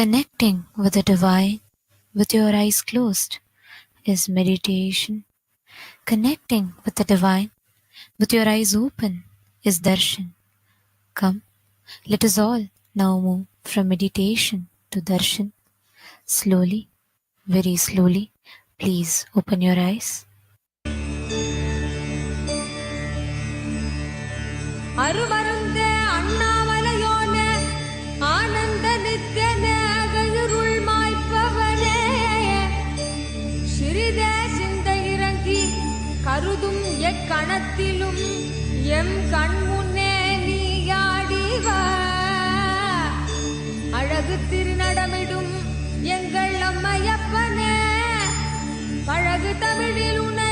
Connecting with the divine with your eyes closed is meditation. Connecting with the divine with your eyes open is darshan. Come, let us all now move from meditation to darshan. Slowly, very slowly, please open your eyes. அருமருந்தே அண்ணாமலையோனே ஆனந்த நித்யனே அகழுருள் மாய்ப்பவனே சிறிதே சிந்தை இறங்கி கருதும் எக்கணத்திலும் M கண்முன்னே நீயாடிவா அழகு திருநடமிடும் எங்கள் அம்மையப்பனே பழகு தமிழில் உன்னை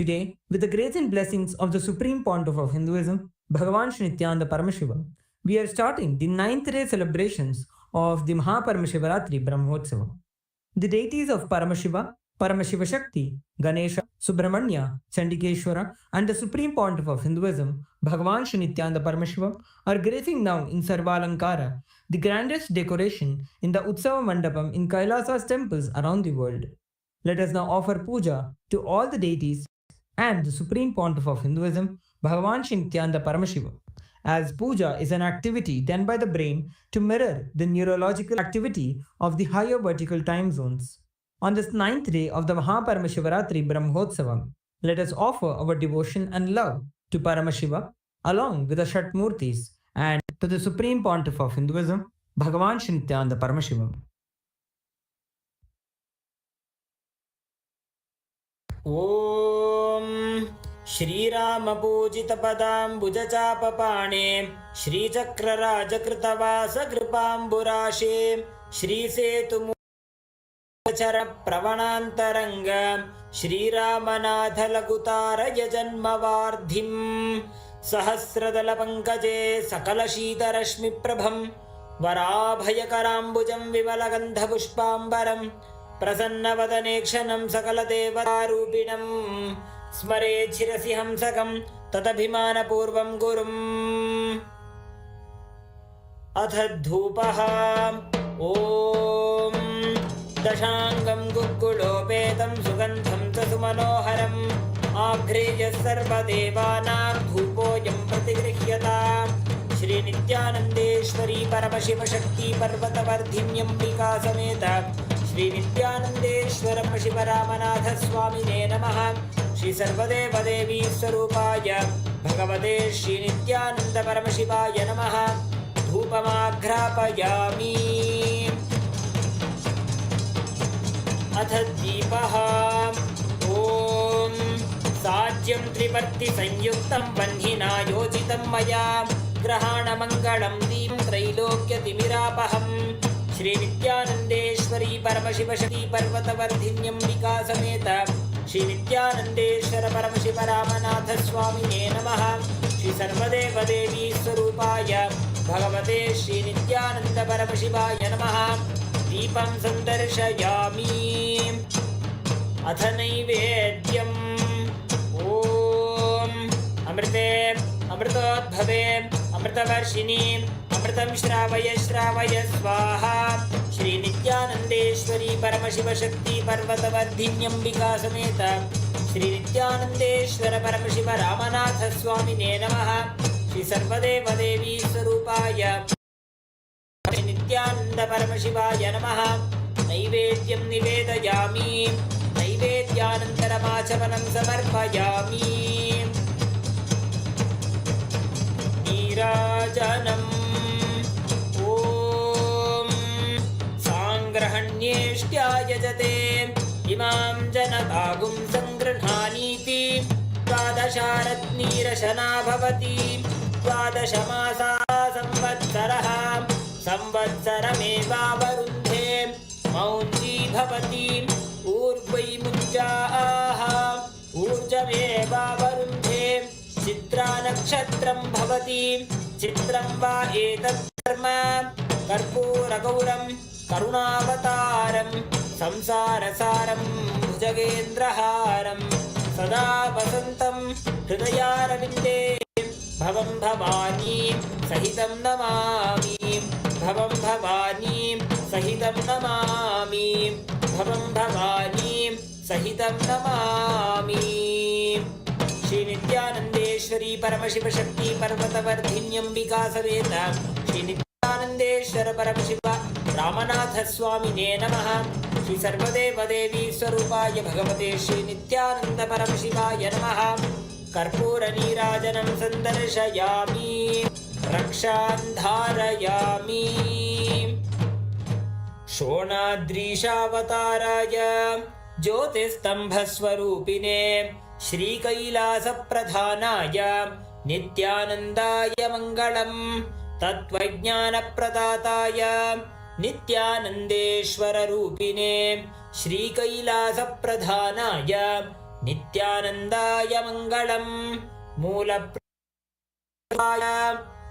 Today, with the grace and blessings of the Supreme Pontiff of Hinduism, Bhagavan Shri Nithyananda Paramashiva, we are starting the 9th day celebrations of the Maha Paramashivaratri Brahmotsava. The deities of Paramashiva, Paramashiva Shakti, Ganesha, Subramanya, Chandikeshwara, and the Supreme Pontiff of Hinduism, Bhagavan Shri Nithyananda Paramashiva, are gracing now in Sarvalankara, the grandest decoration in the Utsava Mandapam in KAILASA'S temples around the world. Let us now offer puja to all the deities and the Supreme Pontiff of Hinduism, Bhagavan Shri Nithyananda Paramashiva, as puja is an activity done by the brain to mirror the neurological activity of the higher vertical time zones. On this 9th day of the Maha Paramashivaratri Brahmotsava, let us offer our devotion and love to Paramashiva along with the Shatmurtis and to the Supreme Pontiff of Hinduism, Bhagavan Shri Nithyananda Paramashiva. ॐ श्रीरामपूजितपदाम्बुजचापपाणे श्रीचक्रराजकृतवासकृपाम्बुराशे श्रीसेतुमुचरप्रवणान्तरङ्ग श्रीरामनाथलघुतारयजन्मवार्धिम् सहस्रदलपङ्कजे सकलशीतरश्मिप्रभं वराभयकराम्बुजं विमलगन्धपुष्पाम्बरम् प्रसन्नवदनेक्षणं सकलदेवतारूपिणं स्मरे शिरसि हंसकं तदभिमानपूर्वं गुरुम् अथ धूपः ॐ दशाङ्गं गुग्गुलोपेतं सुगन्धं च सुमनोहरम् आघ्रेयः सर्वदेवानां धूपोऽयं प्रतिगृह्यता श्रीनित्यानन्देश्वरी परमशिवशक्ति पर्वतवर्धिन्यम्बिका समेत श्री नित्यानंदेश्वर शिवरामनाथ स्वामिने नमः। श्री सर्वदेवदेवी स्वरूपाय भगवते श्री नित्यानंद परमशिवाय नमः। धूपमाघ्रापयामि। अथ दीपः ॐ साज्यं त्रिपर्ति संयुक्तं वह्निना योजितं मया ग्रहाणमङ्गलं दीपं त्रैलोक्यतिमिरापहम् श्री नित्यानंदेश्वरी परमशिवशक्ति पर्वतवर्धिन्यम्बिका समेत श्री नित्यानंदेश्वर परमशिव रामनाथ स्वामिने नमः। श्री सर्वदेवदेवी स्वरूपाय भगवते श्री नित्यानंद परमशिवाय नमः। दीपं सन्दर्शयामि। अथ नैवेद्यम् ॐ अमृतोद्भवे अमृतवर्षिणीम् अमृतं श्रावय श्रावय स्वाहा श्री नित्यानंदेश्वरी परमशिवशक्ति पर्वतवर्धिन्यम्बिका समेत श्री नित्यानंदेश्वर परमशिव रामनाथ स्वामिने नमः श्री सर्वदेवदेवी स्वरूपाय नित्यानंद परमशिवाय नमः नैवेद्यं निवेदयामि नैवेद्यानन्तरमाचमनं समर्पयामि नीराजनम् ॐ साङ्ग्रहण्येष्ट्यायजते इमां जनतागुं सङ्गृह्णानीति द्वादशारत्नीरशना भवति द्वादशमासा संवत्सरः संवत्सरमेवावरुन्धे मौञ्जी भवति ऊर्ध्वै मुञ्जाः ऊर्जमेवावरुन्धे चित्रा नक्षत्रं भवति चित्रं वा एतत् कर्म कर्पूरगौरं करुणावतारं संसारसारं भुजगेन्द्रहारं सदा वसन्तं हृदयारविन्दे भवं भवानी सहितं नमामि भवं भवानी सहितं नमामि भवं भवानी सहितं नमामि श्री नित्यानंदेश्वरी परमशिव शक्ति पर्वतवर्धिन्यम्बिका समेत श्री नित्यानंदेश्वर परमशिव रामनाथ स्वामिने नमः श्री सर्वदेवदेवी स्वरूपाय भगवते श्री नित्यानंद परमशिवाय नमः कर्पूर नीराजनं सन्दर्शयामि रक्षां धारयामि शोणाद्रीशावताराय ज्योतिस्तंभस्वरूपिणे श्रीकैलासप्रधानाय नित्यानन्दाय मङ्गलम् तत्त्वज्ञानप्रदाताय नित्यानन्देश्वररूपिणे श्रीकैलासप्रधानाय नित्यानन्दाय मङ्गलम् मूलप्राय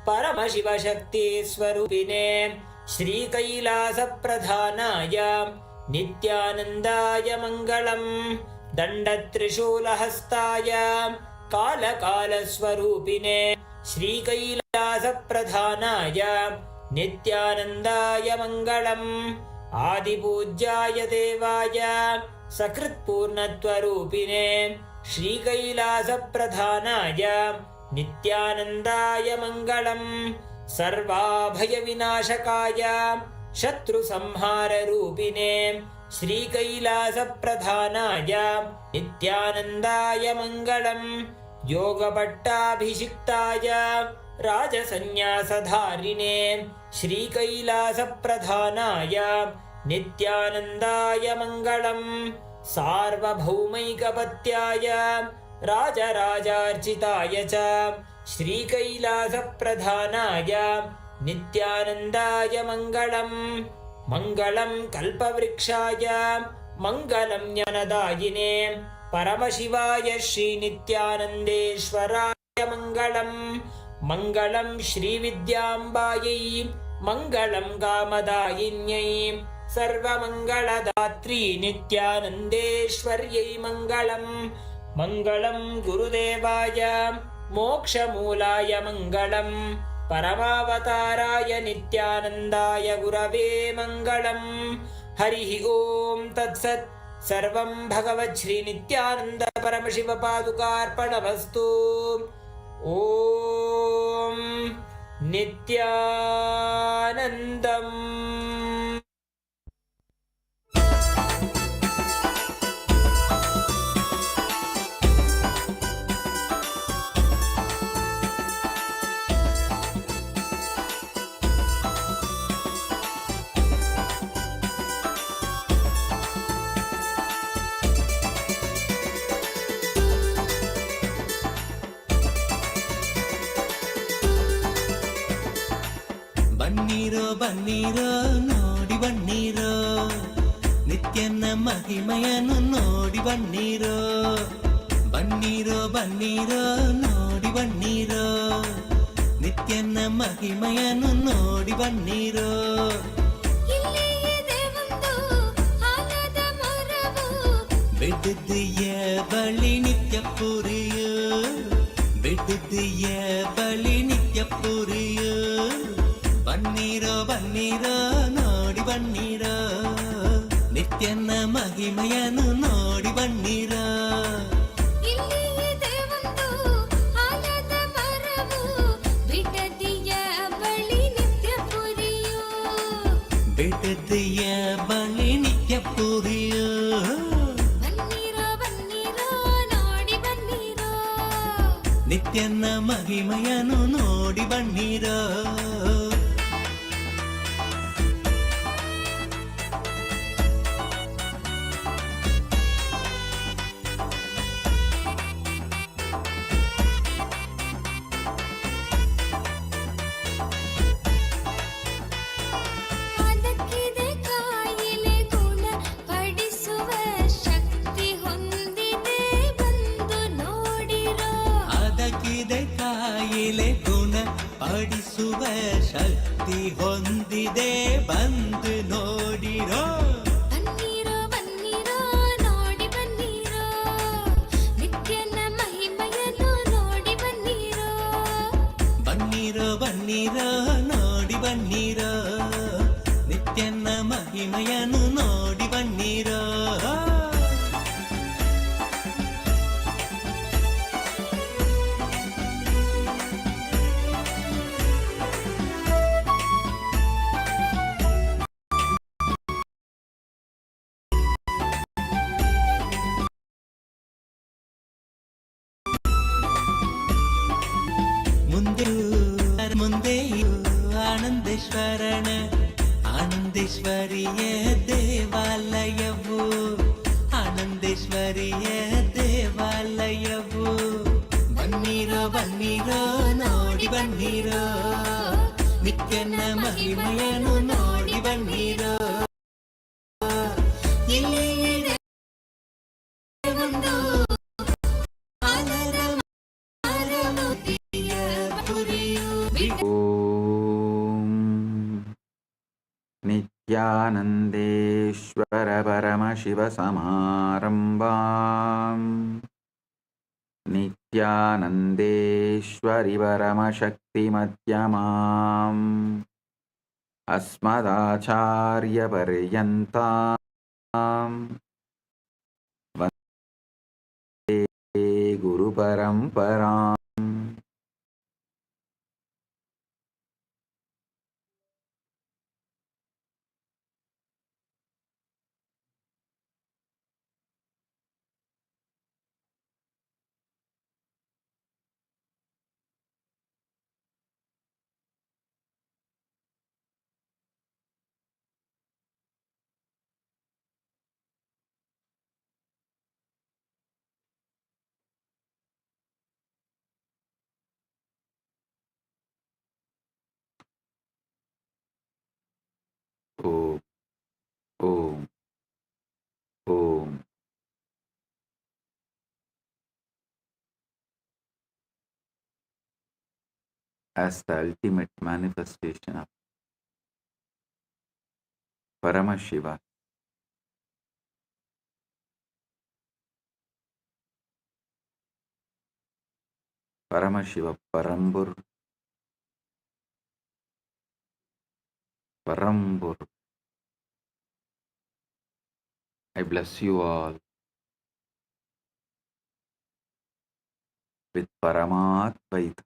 परमशिवशक्तिस्वरूपिणे श्रीकैलासप्रधानाय नित्यानन्दाय मङ्गलम् दण्डत्रिशूलहस्ताय कालकालस्वरूपिणे श्रीकैलासप्रधानाय नित्यानन्दाय मङ्गलम् आदिपूज्याय देवाय सकृत्पूर्णत्वरूपिणे श्रीकैलासप्रधानाय नित्यानन्दाय मङ्गलम् सर्वाभयविनाशकाय शत्रुसंहाररूपिणे श्रीकैलासप्रधानाय नित्यानन्दाय मङ्गलम् योगभट्टाभिषिक्ताय राजसन्न्यासधारिणे श्रीकैलासप्रधानाय नित्यानन्दाय मङ्गलम् सार्वभौमैकपत्याय राजराजार्चिताय च श्रीकैलासप्रधानाय नित्यानन्दाय मङ्गलम् मङ्गलं कल्पवृक्षाय मङ्गलं ज्ञानदायिने परमशिवाय श्रीनित्यानन्देश्वराय मङ्गलम् मङ्गलं श्रीविद्याम्बायै मङ्गलं कामदायिन्यै सर्वमङ्गलदात्री नित्यानन्देश्वर्यै मङ्गलम् मङ्गलं गुरुदेवाय मोक्षमूलाय मङ्गलम् परमावताराय नित्यानन्दाय गुरवे मङ्गलम् हरिः ॐ तत्सत् सर्वं भगवत् श्री नित्यानन्द परमशिव पादुकार्पणमस्तु ॐ नित्यानन्दम् ಬನ್ನೀರೋ ಬನ್ನೀರೋ ನೋಡಿ ಬನ್ನೀರೋ ನಿತ್ಯನ ಮಹಿಮೆಯನ್ನು ನೋಡಿ ಬನ್ನೀರೋ ಬನ್ನೀರೋ ಬನ್ನೀರೋ ನೋಡಿ ಬನ್ನೀರೋ ನಿತ್ಯನ ಮಹಿಮೆಯನ್ನು ನೋಡಿ ಬನ್ನೀರೋ ಬಿಡ್ದಿಯ ಬಳಿ ನಿತ್ಯ ಪುರಿಯು ಬಿಡ್ದಿಯ ಬಳಿ ಮಹಿಮೆಯನ್ನು ನೋಡಿ ಬನ್ನಿರೋ. ಇಲ್ಲಿ ಇದೆ ಒಂದು ಆಲದ ಮರವು, ಬಿಡದಿಯ ಬಳಿ ನಿತ್ಯ ಪುರಿಯು. ಬಿಡದಿಯ ಬಳಿ ನಿತ್ಯ ಪುರಿಯು. ಬನ್ನಿರೋ ಬನ್ನಿರೋ ನೋಡಿ ಬನ್ನಿರೋ. ನಿತ್ಯನ ಮಹಿಮೆಯನ್ನು ನೋಡಿ ಬನ್ನಿರೋ. ಅದಕ್ಕಿದೆ ಕಾಯಿಲೆ ಗುಣ ಪಡಿಸುವ ಶಕ್ತಿ ಹೊಂದಿದೆ, ಬಂದು ನೋಡಿರೋ. ಅದಕ್ಕಿದೆ ಕಾಯಿಲೆ ಗುಣ ಪಡಿಸುವ ಶಕ್ತಿ ಹೊಂದಿದೆ, ಬಂದು ನೋಡಿರೋ. ಬನ್ನಿರೋ ಬನ್ನಿರೋ ನೋಡಿ ಬನ್ನಿರೋ. ನಿತ್ಯನ ಮಹಿಮೆಯನ್ನು ನೋಡಿ ಬನ್ನಿರೋ. ಬನ್ನಿರೋ ಬನ್ನಿರೋ ನೋಡಿ ಬನ್ನಿರೋ. ನಿತ್ಯನ ಮಹಿಮೆಯನ್ನು ನೋಡಿ ಬನ್ನಿರೋ. ಮುಂದೆಯೂ ಆನಂದೇಶ್ವರನ ಆನಂದೇಶ್ವರಿಯ ದೇವಾಲಯವು. ಆನಂದೇಶ್ವರಿಯ ದೇವಾಲಯವು. ಬನ್ನಿರೋ ಬನ್ನಿರೋ ನೋಡಿ ಬನ್ನಿರೋ. ನಿತ್ಯನ ಮಹಿಮೆಯನ್ನು ನೋಡಿ ಬನ್ನಿರೋ. ಇಲ್ಲಿ ಇದೆ ಒಂದು ಆಲದ ಮರವು, ದಿವ್ಯ ಪುರಿಯು. ಓಂ ನಿತ್ಯಾನಂದೇಶ್ವರ ಪರಮಶಿವ ಸಮಾರಂಭಾಂ ನಿತ್ಯಾನಂದೇಶ್ವರಿ ಪರಮಶಕ್ತಿ ಮಧ್ಯಮಾಂ ಅಸ್ಮದಾಚಾರ್ಯ ಪರ್ಯಂತಾಂ ವಂದೇ ಗುರು ಪರಂಪರಾಂ. ಓಂ ಓಂ ಓಂ. As the ultimate manifestation of Paramashiva, Paramashiva Parambur, I bless you all with Paramatvaita.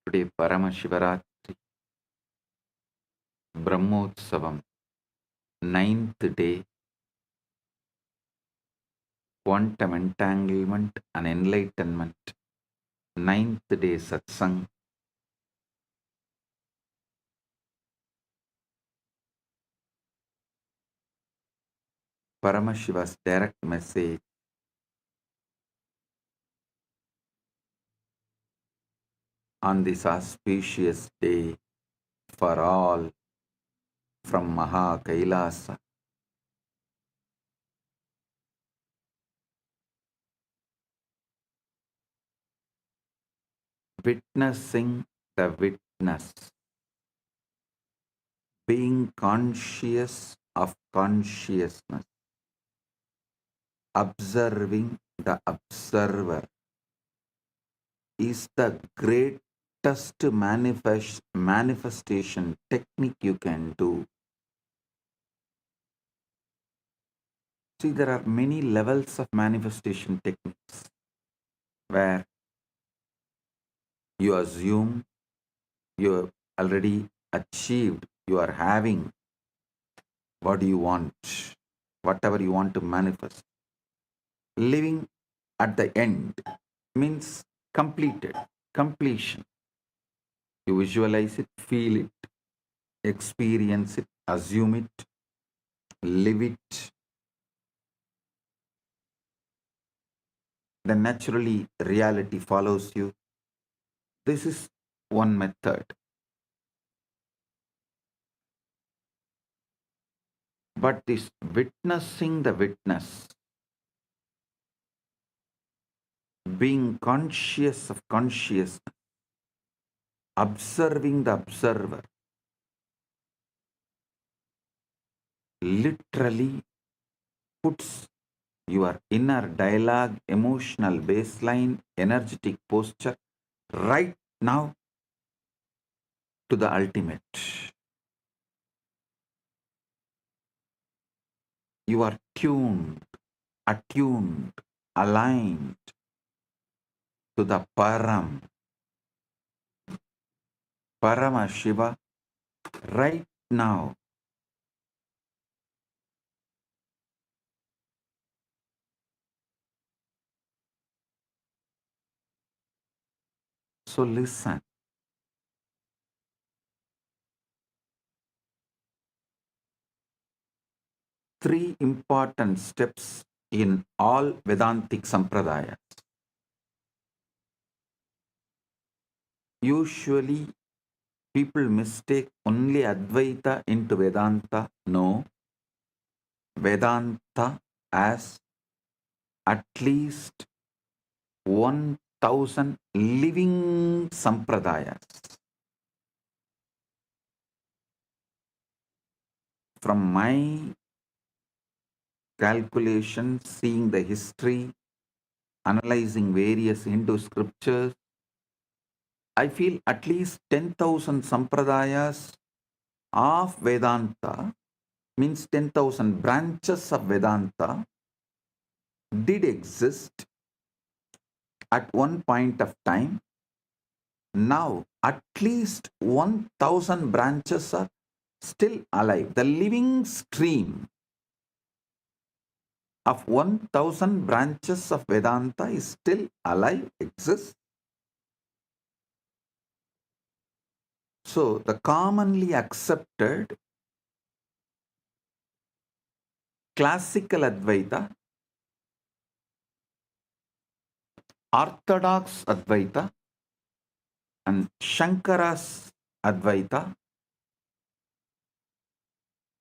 Today Paramashivaratri, Brahmotsavam, 9th day, quantum entanglement and enlightenment, 9th day Satsang. Paramashiva's direct message on this auspicious day for all from Maha Kailasa. Witnessing the witness, being conscious of consciousness. observing the observer is the greatest manifestation technique you can do. See, there are many levels of manifestation techniques where you assume you have already achieved, you are having what you want, whatever you want to manifest. Living at the end means completed, completion. You visualize it, feel it, experience it, assume it, live it. Then naturally reality follows you. This is one method. But this witnessing the witness, being conscious of consciousness, observing the observer, literally puts your inner dialogue, emotional baseline, energetic posture right now to the ultimate. You are tuned, attuned, aligned to the Paramashiva right now. So listen. Three important steps in all Vedantic Sampradayas. Usually people mistake only Advaita into Vedanta. No, Vedanta as at least 1,000 living Sampradayas. From my calculation, seeing the history, analyzing various Hindu scriptures, I feel at least 10,000 Sampradayas of Vedanta, means 10,000 branches of Vedanta, did exist at one point of time. Now, at least 1,000 branches are still alive. The living stream of 1,000 branches of Vedanta is still alive, exists. So, the commonly accepted classical Advaita, Orthodox Advaita, and Shankara's Advaita,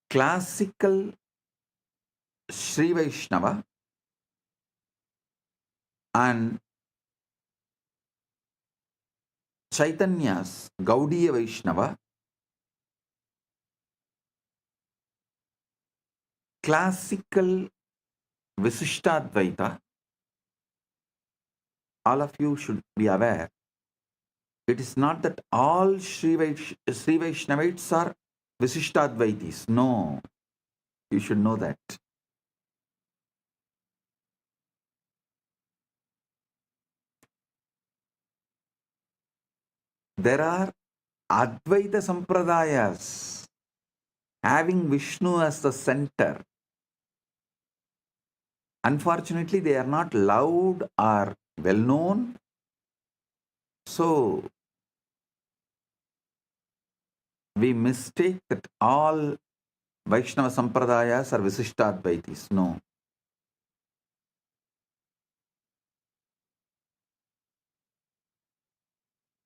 classical Sri Vaishnava, and Chaitanya's Gaudiya Vaishnava, classical Visishtadvaita, all of you should be aware, it is not that all Sri Vaishnavites are Visishtadvaitis. No, you should know that. There are Advaita Sampradayas having Vishnu as the center. Unfortunately, they are not loud or well known. So, we mistake that all Vaishnava Sampradayas are Visishtadvaitis. No.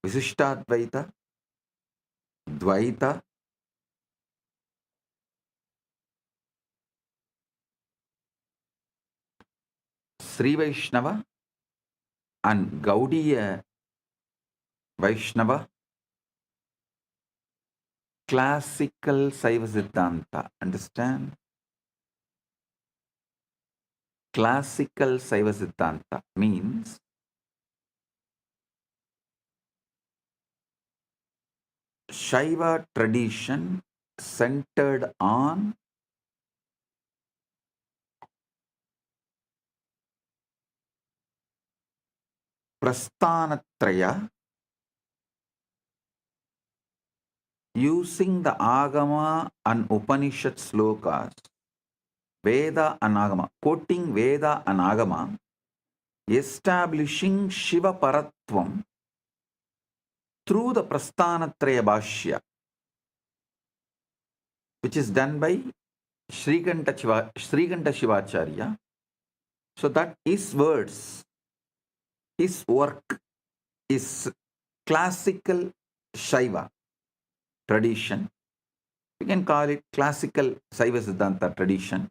Visishtadvaita, Dvaita, Sri Vaishnava, and Gaudiya Vaishnava, classical Saiva Siddhanta. Understand? classical Saiva Siddhanta means Shaiva tradition centered on Prasthanatraya, using the Agama and Upanishad slokas, Veda and Agama, quoting Veda and Agama, establishing Shiva Paratvam through the Prasthanatraya Bhashya, which is done by Srikanta Shivacharya. So that his words, his work is classical Shaiva tradition. We can call it classical Saiva Siddhanta tradition.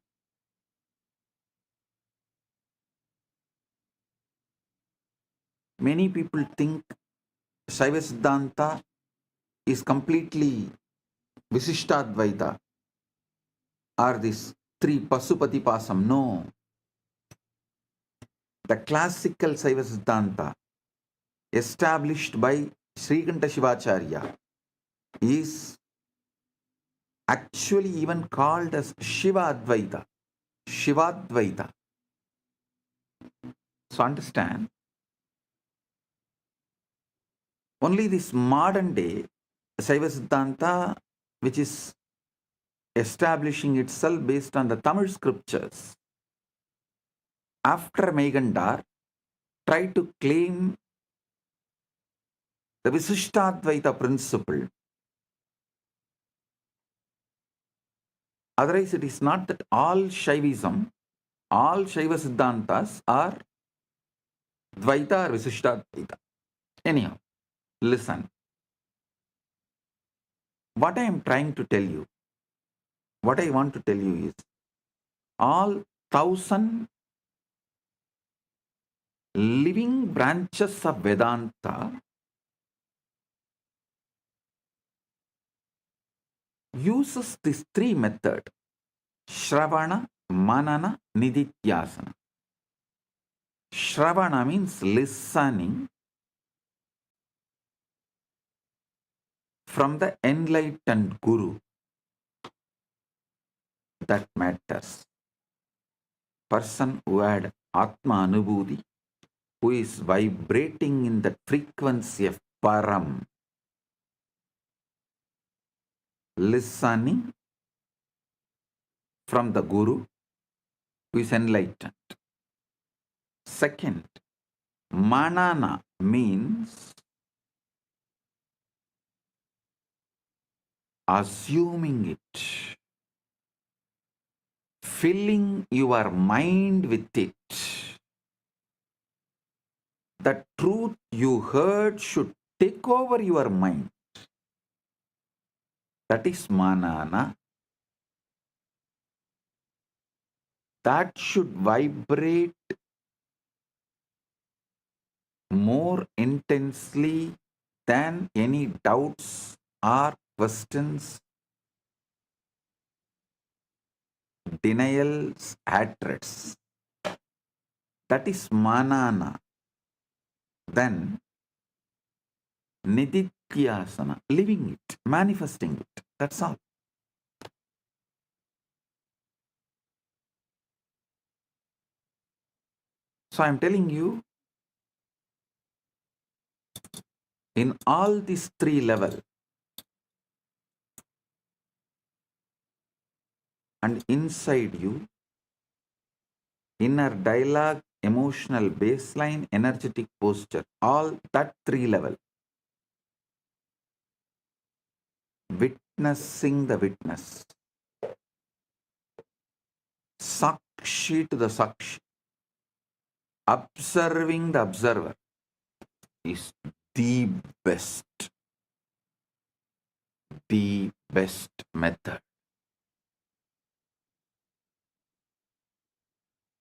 Many people think Saiva Siddhanta is completely Visishtadvaita or this three Pasupati Pasam. No. The classical Saiva Siddhanta established by Srikanta Shivacharya is actually even called as Shiva Advaita, Shivadvaita. So understand, only this modern day Saiva Siddhanta, which is establishing itself based on the Tamil scriptures, after Megandar, try to claim the Visishtadvaita principle. Otherwise, it is not that all Shaivism, all Shaiva Siddhantas are Dvaita or Visishtadvaita. Anyhow, listen. What I am trying to tell you, what I want to tell you is, all 1,000 living branches of Vedanta uses these three methods: Shravana, Manana, Nididhyasana. Shravana means listening from the enlightened Guru. That matters. Person who had Atma Anubhuti, who is vibrating in the frequency of Param, listening from the Guru, who is enlightened. Second, Manana means assuming it, filling your mind with it. The truth you heard should take over your mind. That is Manana. That should vibrate more intensely than any doubts or questions, denials, hatreds. That is Manana. Then Nididhyasana, living it, manifesting it. That's all. So I'm telling you, in all these three levels, and inside you, inner dialogue, emotional baseline, energetic posture, all that three level, witnessing the witness, Sakshi to the Sakshi, observing the observer is the best method.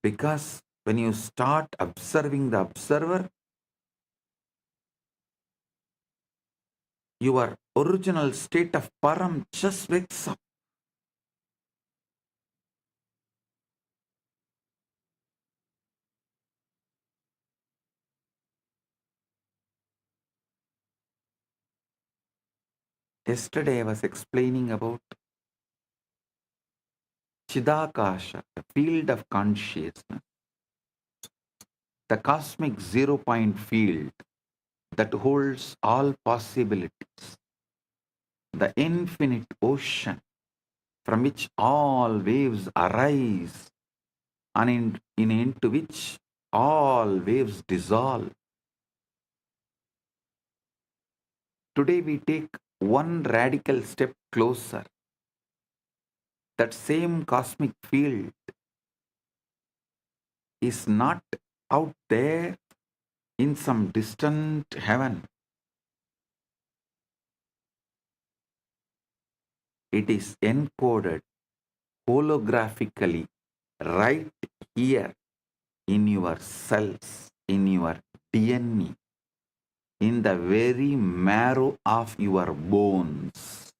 Because when you start observing the observer, your original state of Param just wakes up. Yesterday I was explaining about Chidakasha, the field of consciousness, the cosmic zero-point field that holds all possibilities, the infinite ocean from which all waves arise and into which all waves dissolve. Today we take one radical step closer. That same cosmic field is not out there in some distant heaven. It is encoded holographically right here in your cells, in your DNA, in the very marrow of your bones.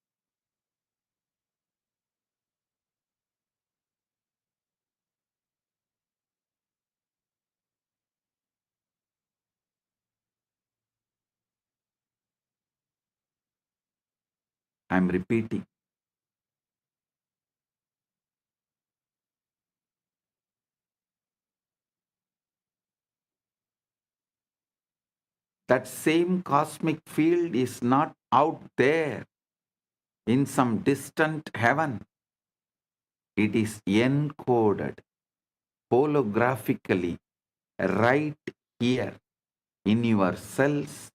I am repeating. That same cosmic field is not out there in some distant heaven. It is encoded holographically right here in your cells,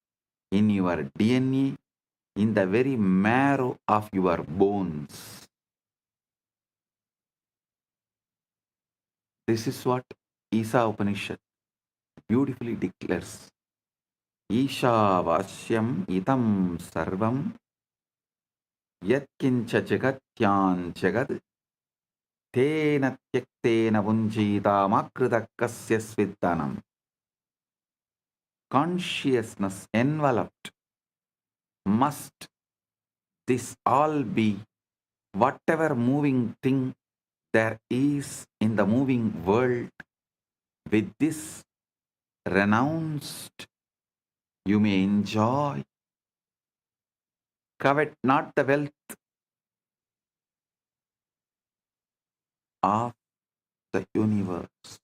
in your DNA, in the very marrow of your bones. This is what Isa Upanishad beautifully declares. Isha itam sarvam yatkincha jagatyan jagad tena tyaktena vunjita makritakasya sviddanam. Consciousness enveloped. Must this all be whatever moving thing there is in the moving world? With this renounced, you may enjoy. Covet not the wealth of the universe,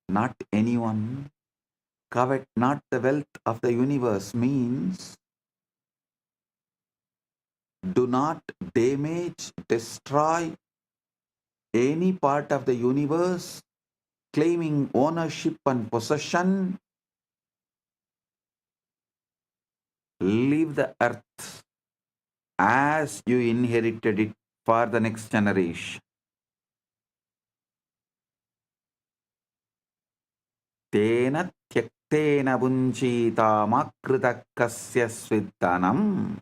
not anyone. Covet not the wealth of the universe means do not damage, destroy any part of the universe, claiming ownership and possession. Leave the earth as you inherited it for the next generation. Tena tyaktena bunjita makritakasya sviddanam.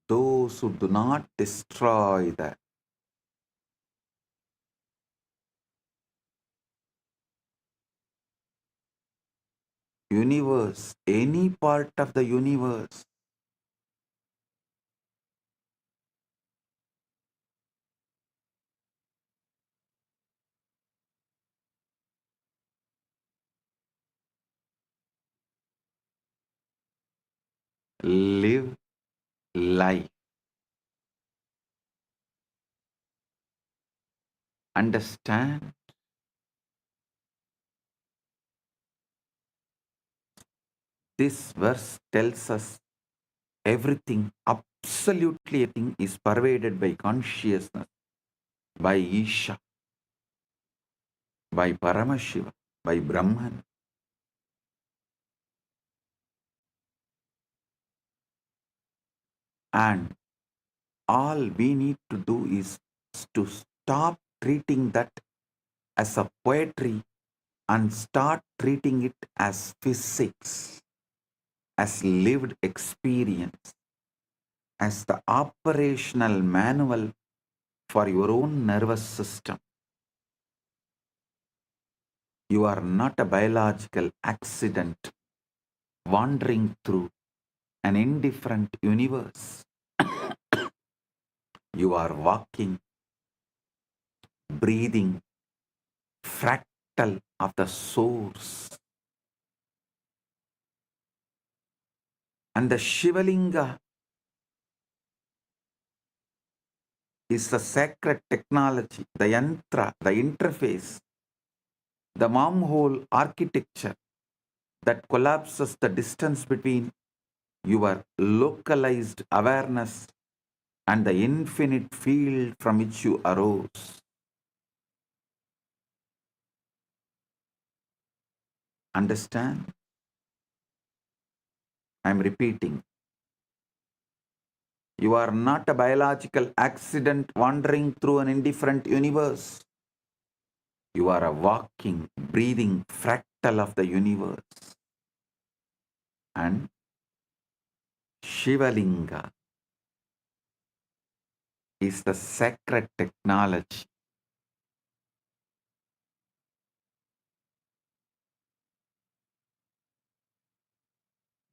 Those who do not destroy the universe, any part of the universe, live life. Understand? This verse tells us everything, absolutely everything is pervaded by consciousness, by Isha, by Paramashiva, by Brahman. And all we need to do is to stop treating that as a poetry and start treating it as physics, as lived experience, as the operational manual for your own nervous system. You are not a biological accident wandering through an indifferent universe. You are walking, breathing, fractal of the source, And the Shivalinga is the sacred technology, the yantra, the interface, the wormhole architecture that collapses the distance between your localized awareness and the infinite field from which you arose. Understand? I am repeating. You are not a biological accident wandering through an indifferent universe. You are a walking, breathing fractal of the universe. And Shivalinga is the sacred technology.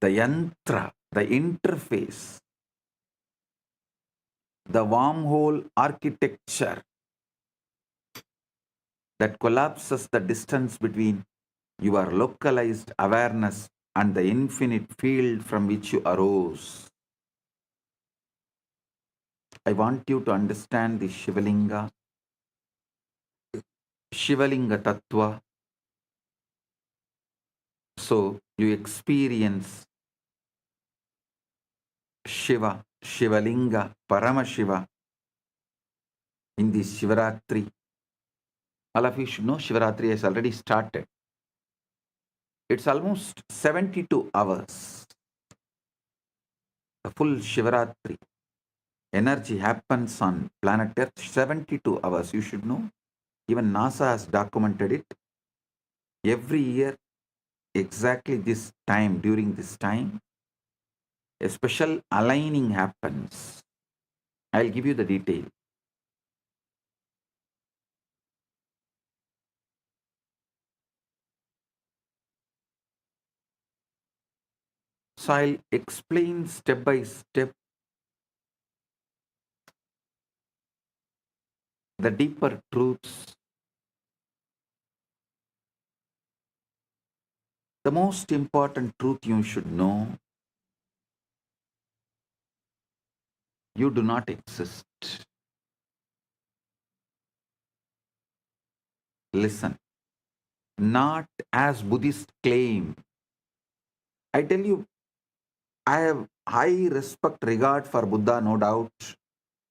The yantra, the interface, the wormhole architecture that collapses the distance between your localized awareness and the infinite field from which you arose. I want you to understand the Shivalinga Tattva, so you experience Shiva, Shivalinga, Paramashiva in this Shivaratri. All of you should know Shivaratri has already started. It's almost 72 hours. The full Shivaratri energy happens on planet Earth 72 hours. You should know. Even NASA has documented it. Every year, exactly this time, during this time, a special aligning happens. I'll give you the detail. So I'll explain step by step the deeper truths. The most important truth you should know: you do not exist. Listen, not as Buddhists claim. I tell you, I have high respect, regard for Buddha, no doubt.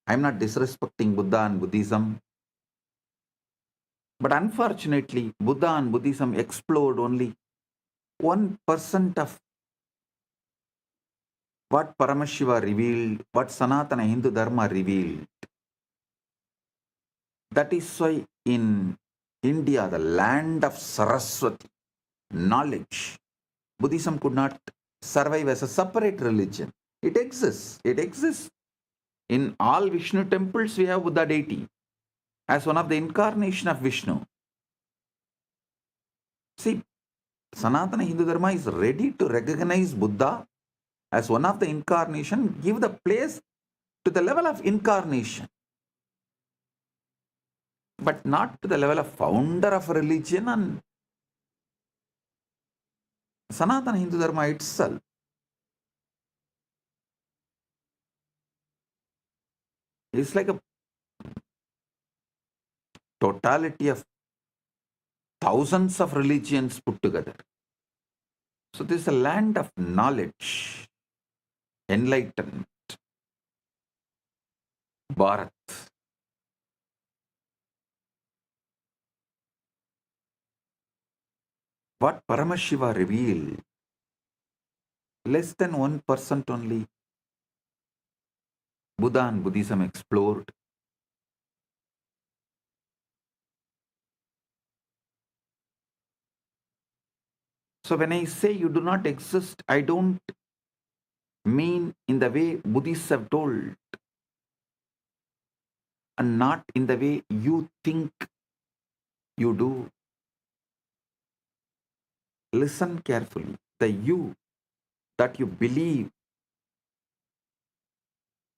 I'm not disrespecting Buddha and Buddhism. But unfortunately, Buddha and Buddhism explored only 1% of what Paramashiva revealed, what Sanatana Hindu Dharma revealed. That is why in India, the land of Saraswati, knowledge, Buddhism could not survive as a separate religion. It exists. It exists. In all Vishnu temples, we have Buddha deity as one of the incarnation of Vishnu. See, Sanatana Hindu Dharma is ready to recognize Buddha as one of the incarnation, give the place to the level of incarnation, but not to the level of founder of religion and Sanatana Hindu Dharma itself. It's like a totality of thousands of religions put together. So this is a land of knowledge, enlightenment, Bharat. What Paramashiva revealed, less than 1% only Buddha and Buddhism explored. So when I say you do not exist, I don't mean in the way Buddhists have told, and not in the way you think you do. Listen carefully. The you that you believe,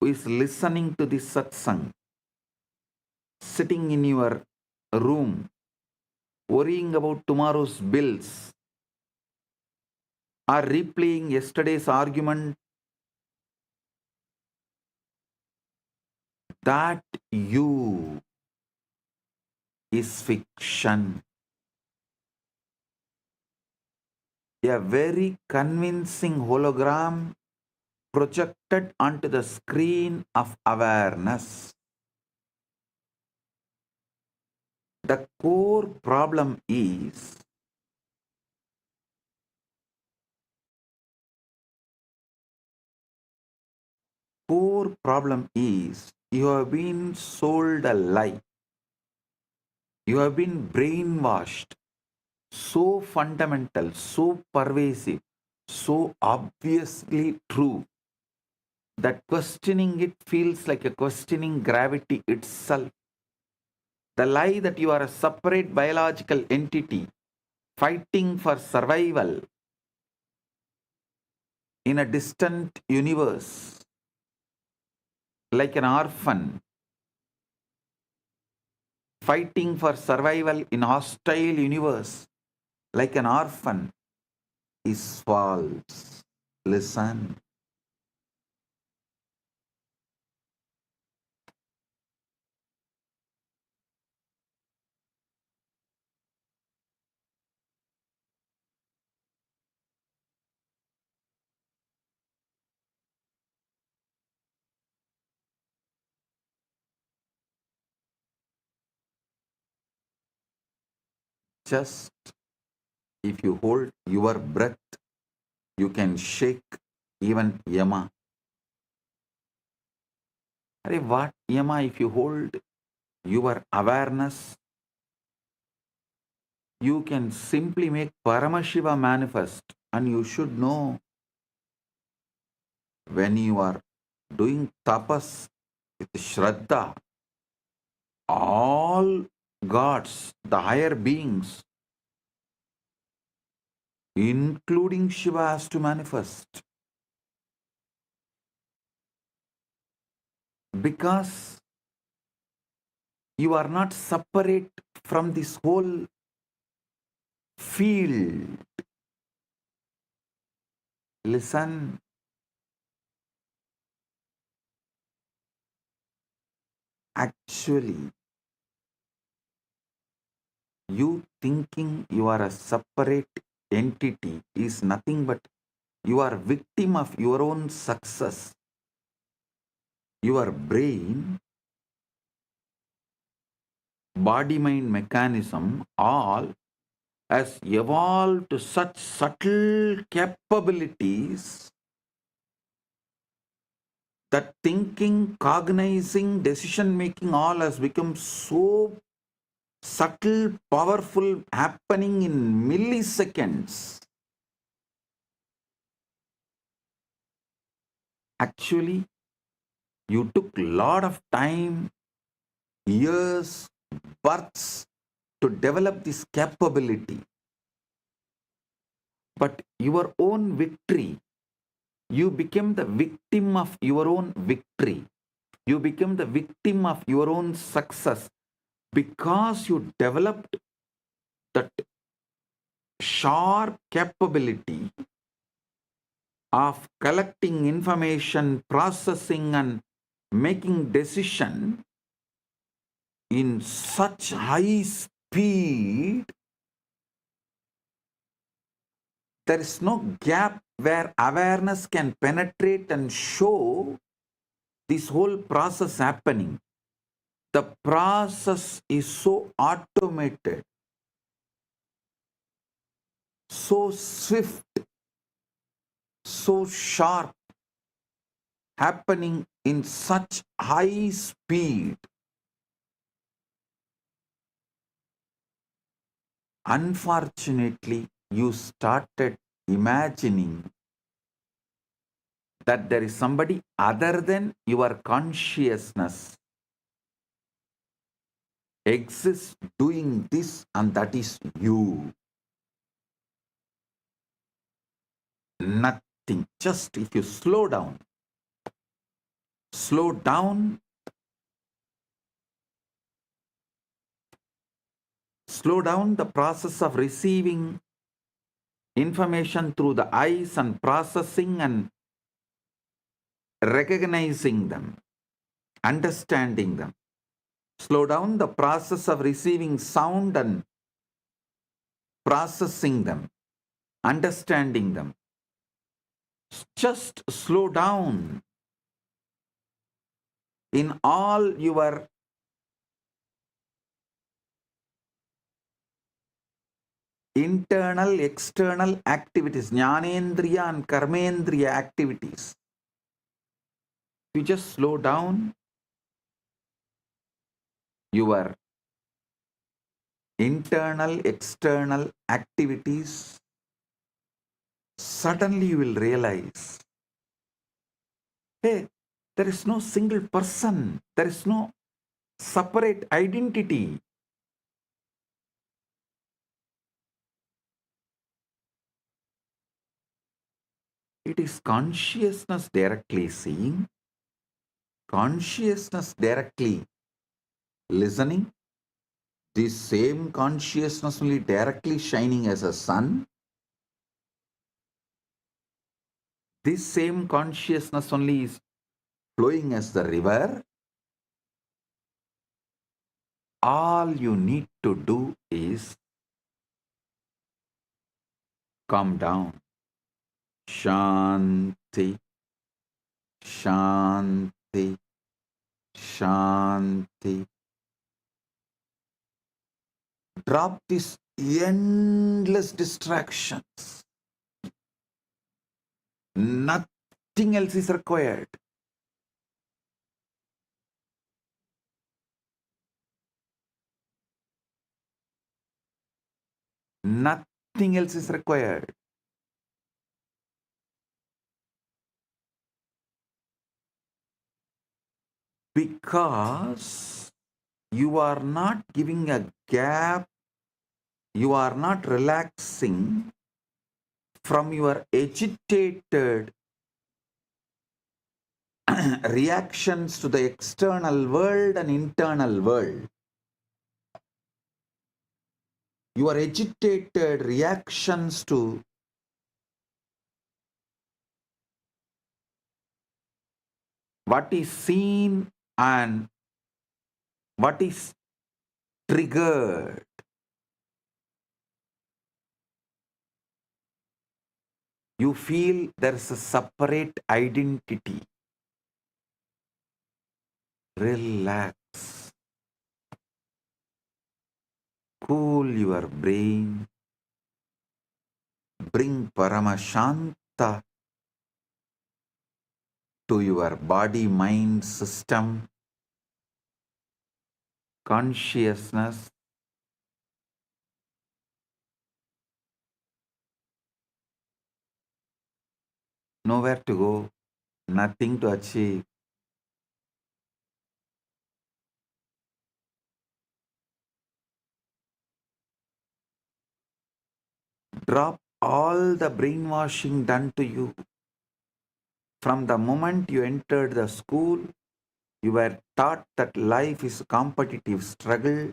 who is listening to this satsang, sitting in your room, worrying about tomorrow's bills, or replaying yesterday's argument that you is fiction. A very convincing hologram projected onto the screen of awareness. The core problem is you have been sold a lie. You have been brainwashed. So fundamental, so pervasive, so obviously true that questioning it feels like a questioning gravity itself. The lie that you are a separate biological entity fighting for survival in a distant universe, like an orphan fighting for survival in hostile universe, like an orphan, is false. Listen. Just if you hold your breath, you can shake even Yama. Arey, what Yama? If you hold your awareness, you can simply make Paramashiva manifest. And you should know, when you are doing tapas with Shraddha, all gods, the higher beings, including Shiva, has to manifest. Because you are not separate from this whole field. Listen. Actually, you thinking you are a separate entity is nothing but you are victim of your own success. Your brain, body-mind mechanism, all has evolved to such subtle capabilities that thinking, cognizing, decision-making all has become so subtle, powerful, happening in milliseconds. Actually, you took a lot of time, years, births to develop this capability. But your own victory, you became the victim of your own victory. You became the victim of your own success because you developed that sharp capability of collecting information, processing and making decision in such high speed. There is no gap where awareness can penetrate and show this whole process happening. The process is so automated, so swift, so sharp, happening in such high speed. Unfortunately, you started imagining that there is somebody other than your consciousness exists doing this, and that is you. Nothing. Just if you slow down, slow down the process of receiving information through the eyes and processing and recognizing them. understanding them. Slow down the process of receiving sound and processing them, understanding them. Just slow down in all your internal, external activities, jnanendriya and karmendriya activities. You just slow down your internal, external activities, suddenly you will realize, hey, there is no single person, there is no separate identity. It is consciousness directly seeing, consciousness directly listening, this same consciousness only directly shining as a sun, this same consciousness only is flowing as the river. All you need to do is calm down. Shanti, Shanti, Shanti. Drop these endless distractions. Nothing else is required. Nothing else is required. Because you are not giving a gap, you are not relaxing from your agitated reactions to the external world and internal world. Your agitated reactions to what is seen and what is triggered. You feel there is a separate identity. Relax. Cool your brain. Bring Paramashanta to your body-mind system. Consciousness. Nowhere to go. Nothing to achieve. Drop all the brainwashing done to you. From the moment you entered the school, you were taught that life is a competitive struggle,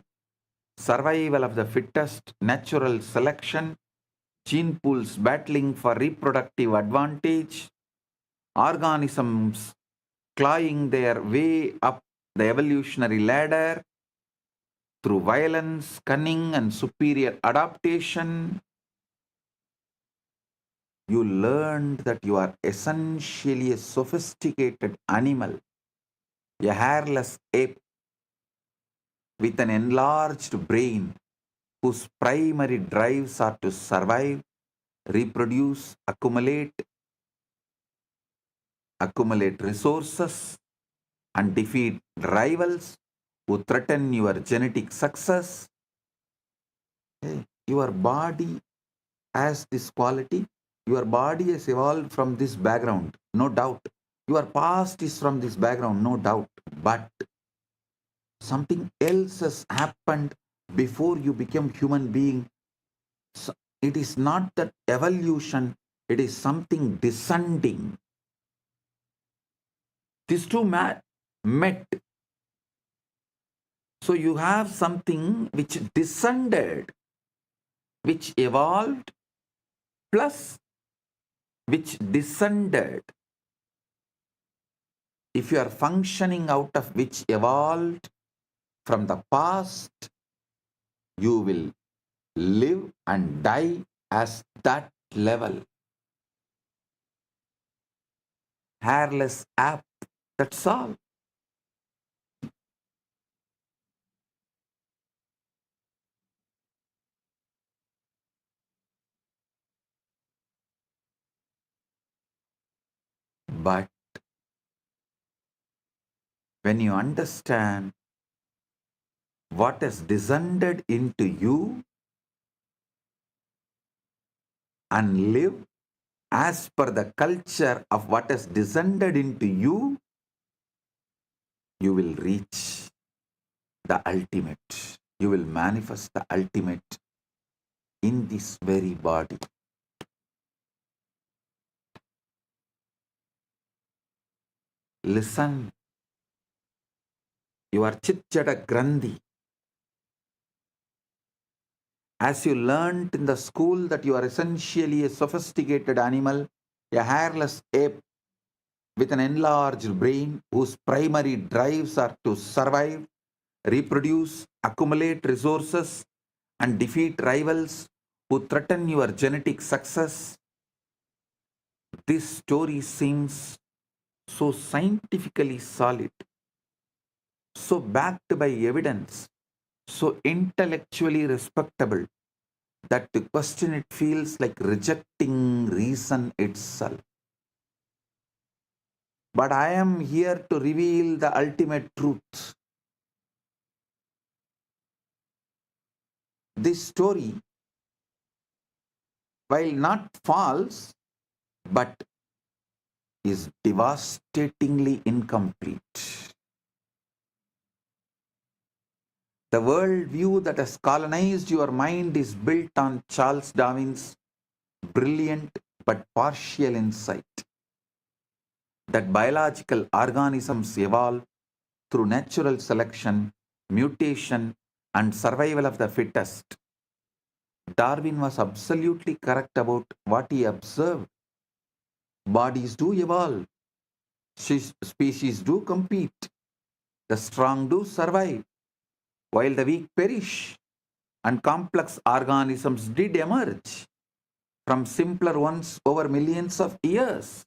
survival of the fittest, natural selection, gene pools battling for reproductive advantage, organisms clawing their way up the evolutionary ladder through violence, cunning, and superior adaptation. You learned that you are essentially a sophisticated animal, a hairless ape with an enlarged brain whose primary drives are to survive, reproduce, accumulate resources, and defeat rivals who threaten your genetic success. Your body has this quality. Your body has evolved from this background, no doubt. Your past is from this background, no doubt. But something else has happened before you became human being. So it is not that evolution, it is something descending. These two met. So you have something which descended, which evolved, plus which descended. if you are functioning out of which evolved from the past, you will live and die as that level. Hairless app, that's all. But when you understand what has descended into you and live as per the culture of what has descended into you, you will reach the ultimate. You will manifest the ultimate in this very body. Listen, your Chitjada Grandhi. As you learnt in the school that you are essentially a sophisticated animal, a hairless ape with an enlarged brain whose primary drives are to survive, reproduce, accumulate resources, and defeat rivals who threaten your genetic success. This story seems so scientifically solid, so backed by evidence, so intellectually respectable, that to question it feels like rejecting reason itself. But I am here to reveal the ultimate truth. This story, while not false, but is devastatingly incomplete. The worldview that has colonized your mind is built on Charles Darwin's brilliant but partial insight that biological organisms evolve through natural selection, mutation, and survival of the fittest. Darwin was absolutely correct about what he observed. Bodies do evolve, species do compete, the strong do survive, while the weak perish, and complex organisms did emerge from simpler ones over millions of years.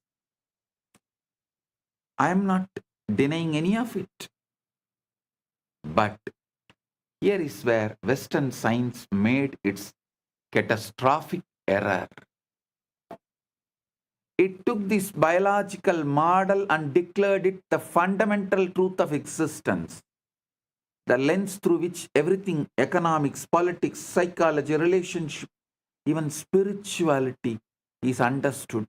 I am not denying any of it. But here is where Western science made its catastrophic error. It took this biological model and declared it the fundamental truth of existence, the lens through which everything, economics, politics, psychology, relationship, even spirituality, is understood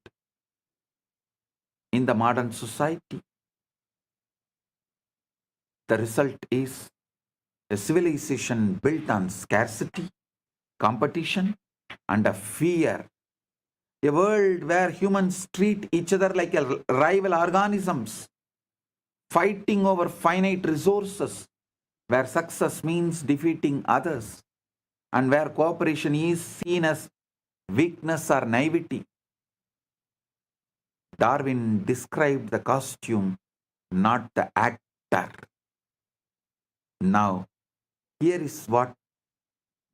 in the modern society. The result is a civilization built on scarcity, competition, and a fear. A world where humans treat each other like rival organisms, fighting over finite resources, where success means defeating others, and where cooperation is seen as weakness or naivety. Darwin described the costume, not the actor. Now, here is what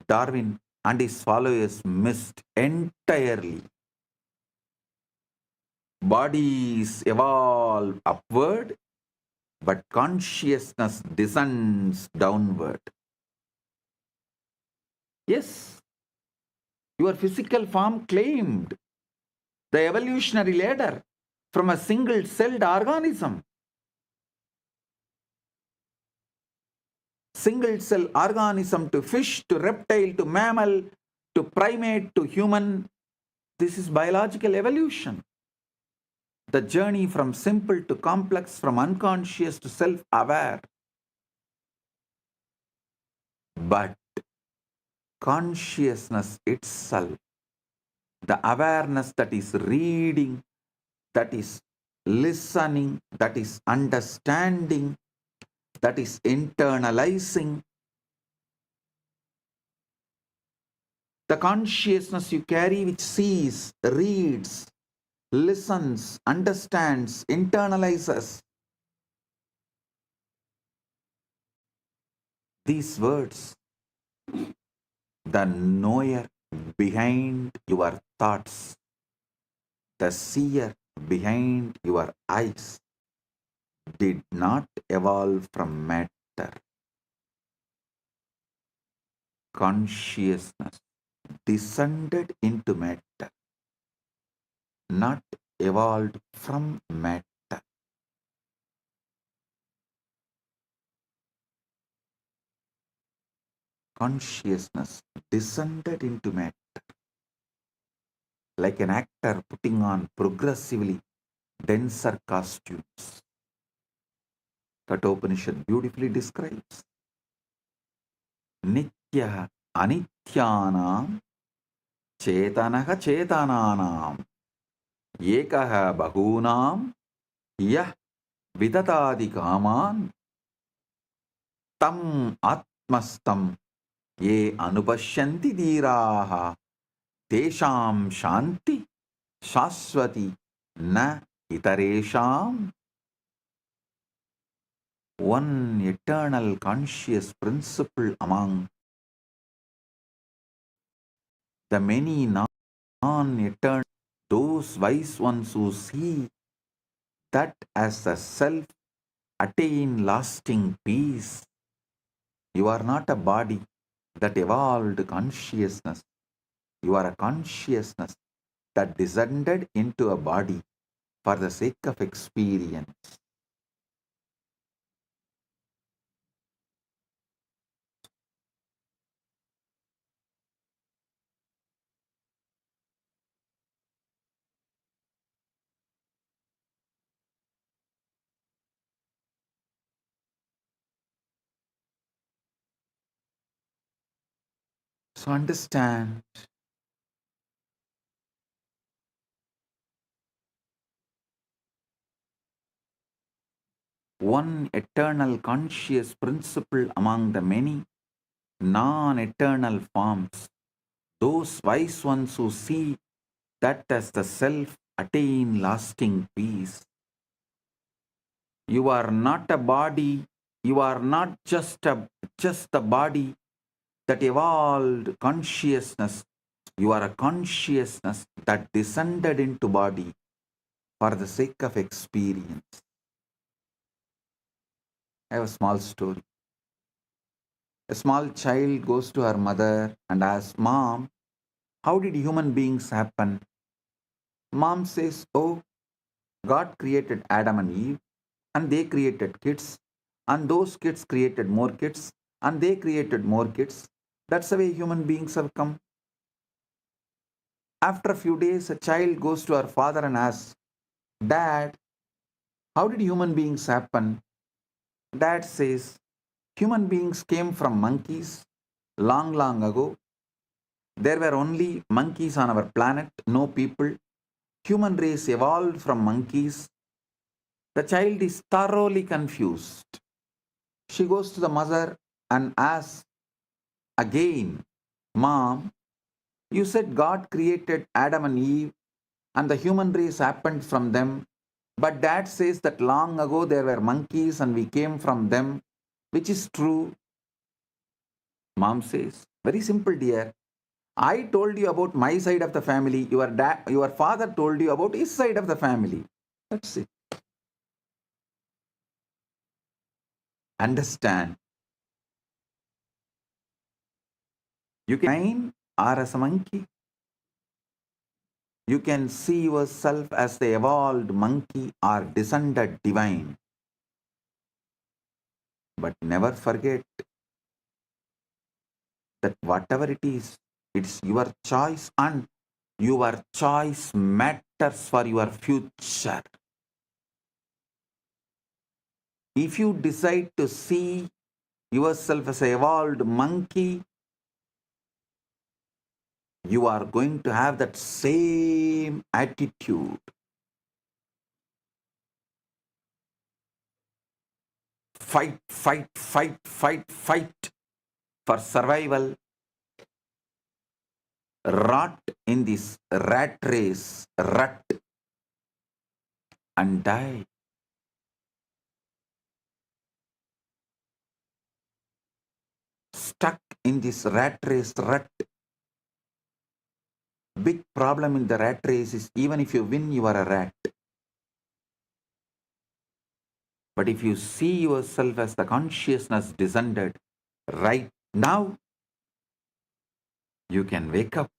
Darwin and his followers missed entirely. Bodies evolve upward, but consciousness descends downward. Yes, your physical form climbed the evolutionary ladder from a single-celled organism. Single-cell organism to fish, to reptile, to mammal, to primate, to human. This is biological evolution. The journey from simple to complex, from unconscious to self-aware. But consciousness itself, the awareness that is reading, that is listening, that is understanding, that is internalizing, the consciousness you carry which sees, reads, listens, understands, internalizes, These words, the knower behind your thoughts, the seer behind your eyes, did not evolve from matter. Consciousness descended into matter, not evolved from matter. Consciousness descended into matter, like an actor putting on progressively denser costumes. Kathopanishad beautifully describes Nitya Anityanam Chetanaha Chetananam Ekaha Bahunam Yah Vidatadi Kaman Tam Atmastam Ye Anupashyanti Dhiraha Tesham Shanti Shaswati Na Itaresham. One eternal conscious principle among the many non-eternal, those wise ones who see that as the self attain lasting peace. You are not a body that evolved consciousness. You are a consciousness that descended into a body for the sake of experience. So understand, one eternal conscious principle among the many non-eternal forms, those wise ones who see that as the self attain lasting peace. You are not a body, you are not just the body that evolved consciousness. You are a consciousness that descended into body for the sake of experience. I have a small story. A small child goes to her mother and asks, "Mom, how did human beings happen?" Mom says, "Oh, God created Adam and Eve, and they created kids, and those kids created more kids, and they created more kids. That's the way human beings have come." After a few days, a child goes to her father and asks, "Dad, how did human beings happen?" Dad says, "Human beings came from monkeys long, long ago. There were only monkeys on our planet, no people. Human race evolved from monkeys." The child is thoroughly confused. She goes to the mother and asks again, "Mom, you said God created Adam and Eve and the human race happened from them. But Dad says that long ago there were monkeys and we came from them. Which is true?" Mom says, "Very simple, dear. I told you about my side of the family. Your father told you about his side of the family. That's it." Understand. You can or as a monkey. You can see yourself as the evolved monkey or descended divine. But never forget that whatever it is, it's your choice and your choice matters for your future. If you decide to see yourself as an evolved monkey, you are going to have that same attitude. Fight, fight, fight, fight, fight for survival. Rot in this rat race, rut, and die. stuck in this rat race rut. Big problem in the rat race is even if you win, you are a rat. But if you see yourself as the consciousness descended right now, you can wake up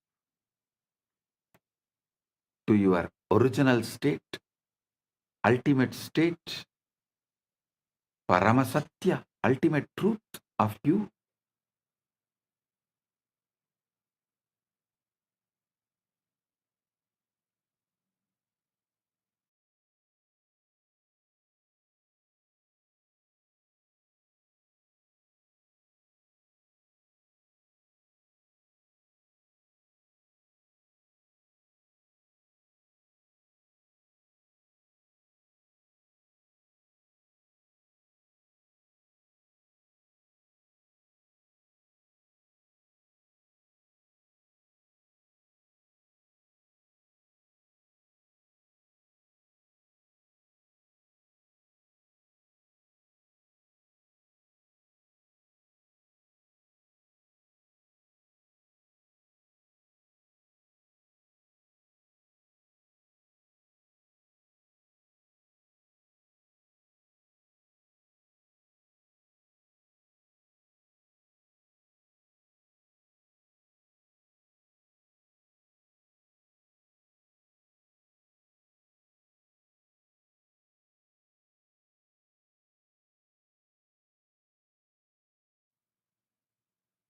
to your original state, ultimate state, Paramasatya, ultimate truth of you.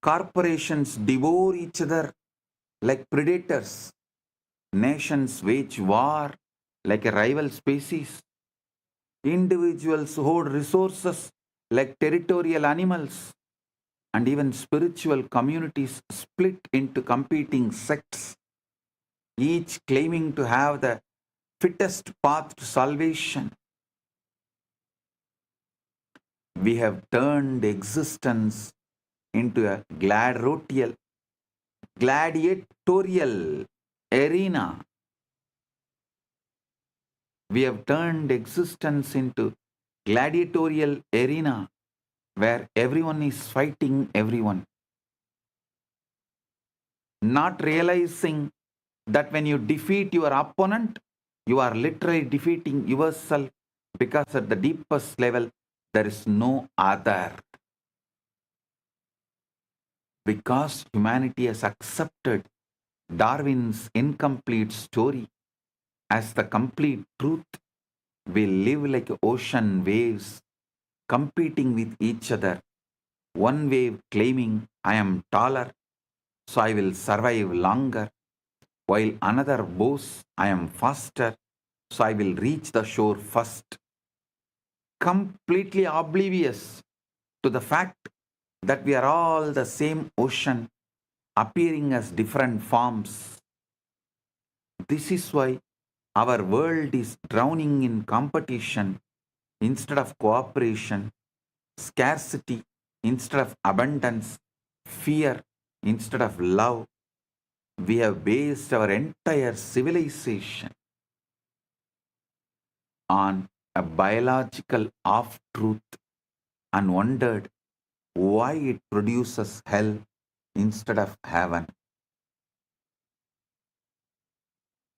Corporations devour each other like predators. Nations wage war like a rival species. Individuals hoard resources like territorial animals. And even spiritual communities split into competing sects, each claiming to have the fittest path to salvation. We have turned existence into a gladiatorial arena. We have turned existence into gladiatorial arena where everyone is fighting everyone, not realizing that when you defeat your opponent, you are literally defeating yourself, because at the deepest level, there is no other. Because humanity has accepted Darwin's incomplete story as the complete truth, we live like ocean waves competing with each other. One wave claiming, I am taller, so I will survive longer, while another boasts, I am faster, so I will reach the shore first. Completely oblivious to the fact that we are all the same ocean appearing as different forms. This is why our world is drowning in competition instead of cooperation, scarcity instead of abundance, fear instead of love. We have based our entire civilization on a biological half-truth and wondered why it produces hell instead of heaven.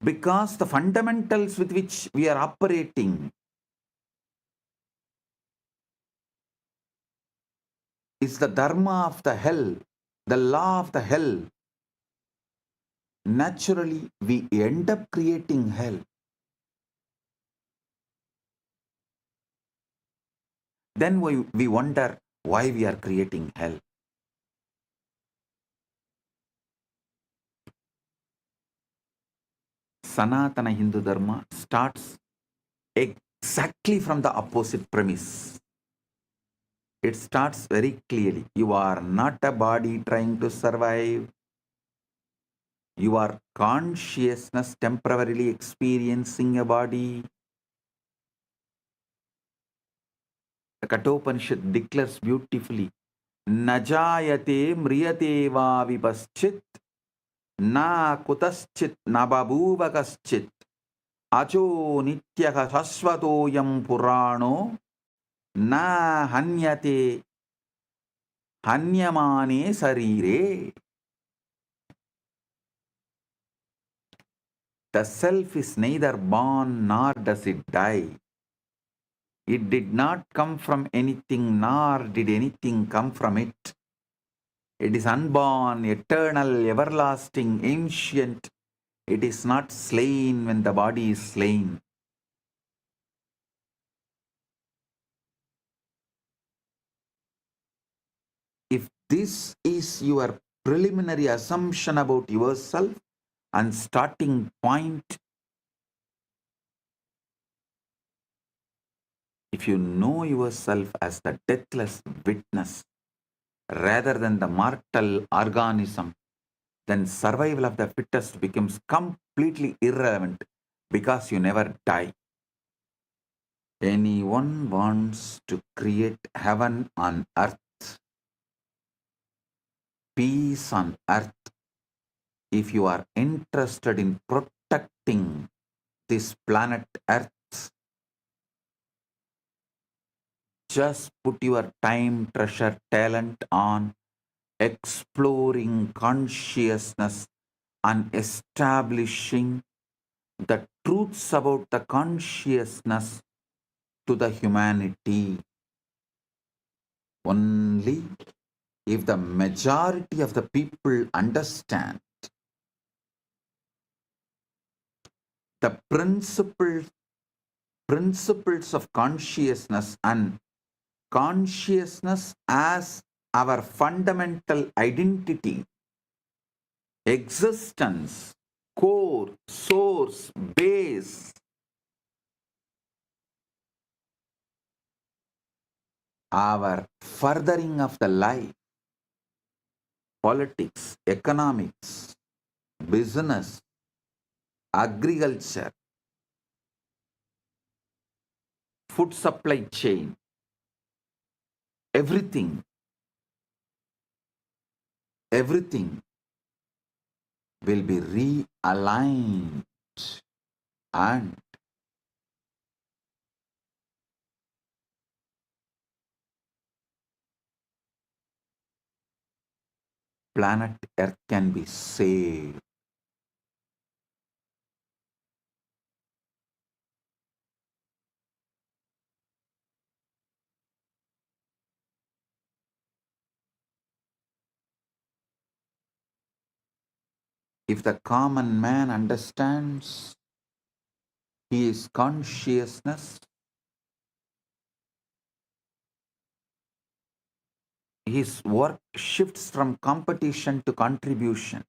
Because the fundamentals with which we are operating is the dharma of the hell, the law of the hell. Naturally, we end up creating hell. Then we wonder why we are creating hell. Sanatana Hindu Dharma starts exactly from the opposite premise. It starts very clearly. You are not a body trying to survive. You are consciousness temporarily experiencing a body. The Kathopanishad declares beautifully, Najayate mriyate va vipaschit, na kutaschit na babuva kaschit, acho nityaka shashvatoyam purano, na hanyate Hanyamane sarire. The self is neither born nor does it die. It did not come from anything, nor did anything come from it. It is unborn, eternal, everlasting, ancient. It is not slain when the body is slain. If this is your preliminary assumption about yourself and starting point, if you know yourself as the deathless witness rather than the mortal organism, then survival of the fittest becomes completely irrelevant because you never die. Anyone wants to create heaven on earth, peace on earth, if you are interested in protecting this planet earth, just put your time, treasure, talent on exploring consciousness and establishing the truths about the consciousness to the humanity. Only if the majority of the people understand the principles of consciousness and consciousness as our fundamental identity, existence, core, source, base, our furthering of the life, politics, economics, business, agriculture, food supply chain, everything will be realigned and planet Earth can be saved. If the common man understands his consciousness, his work shifts from competition to contribution,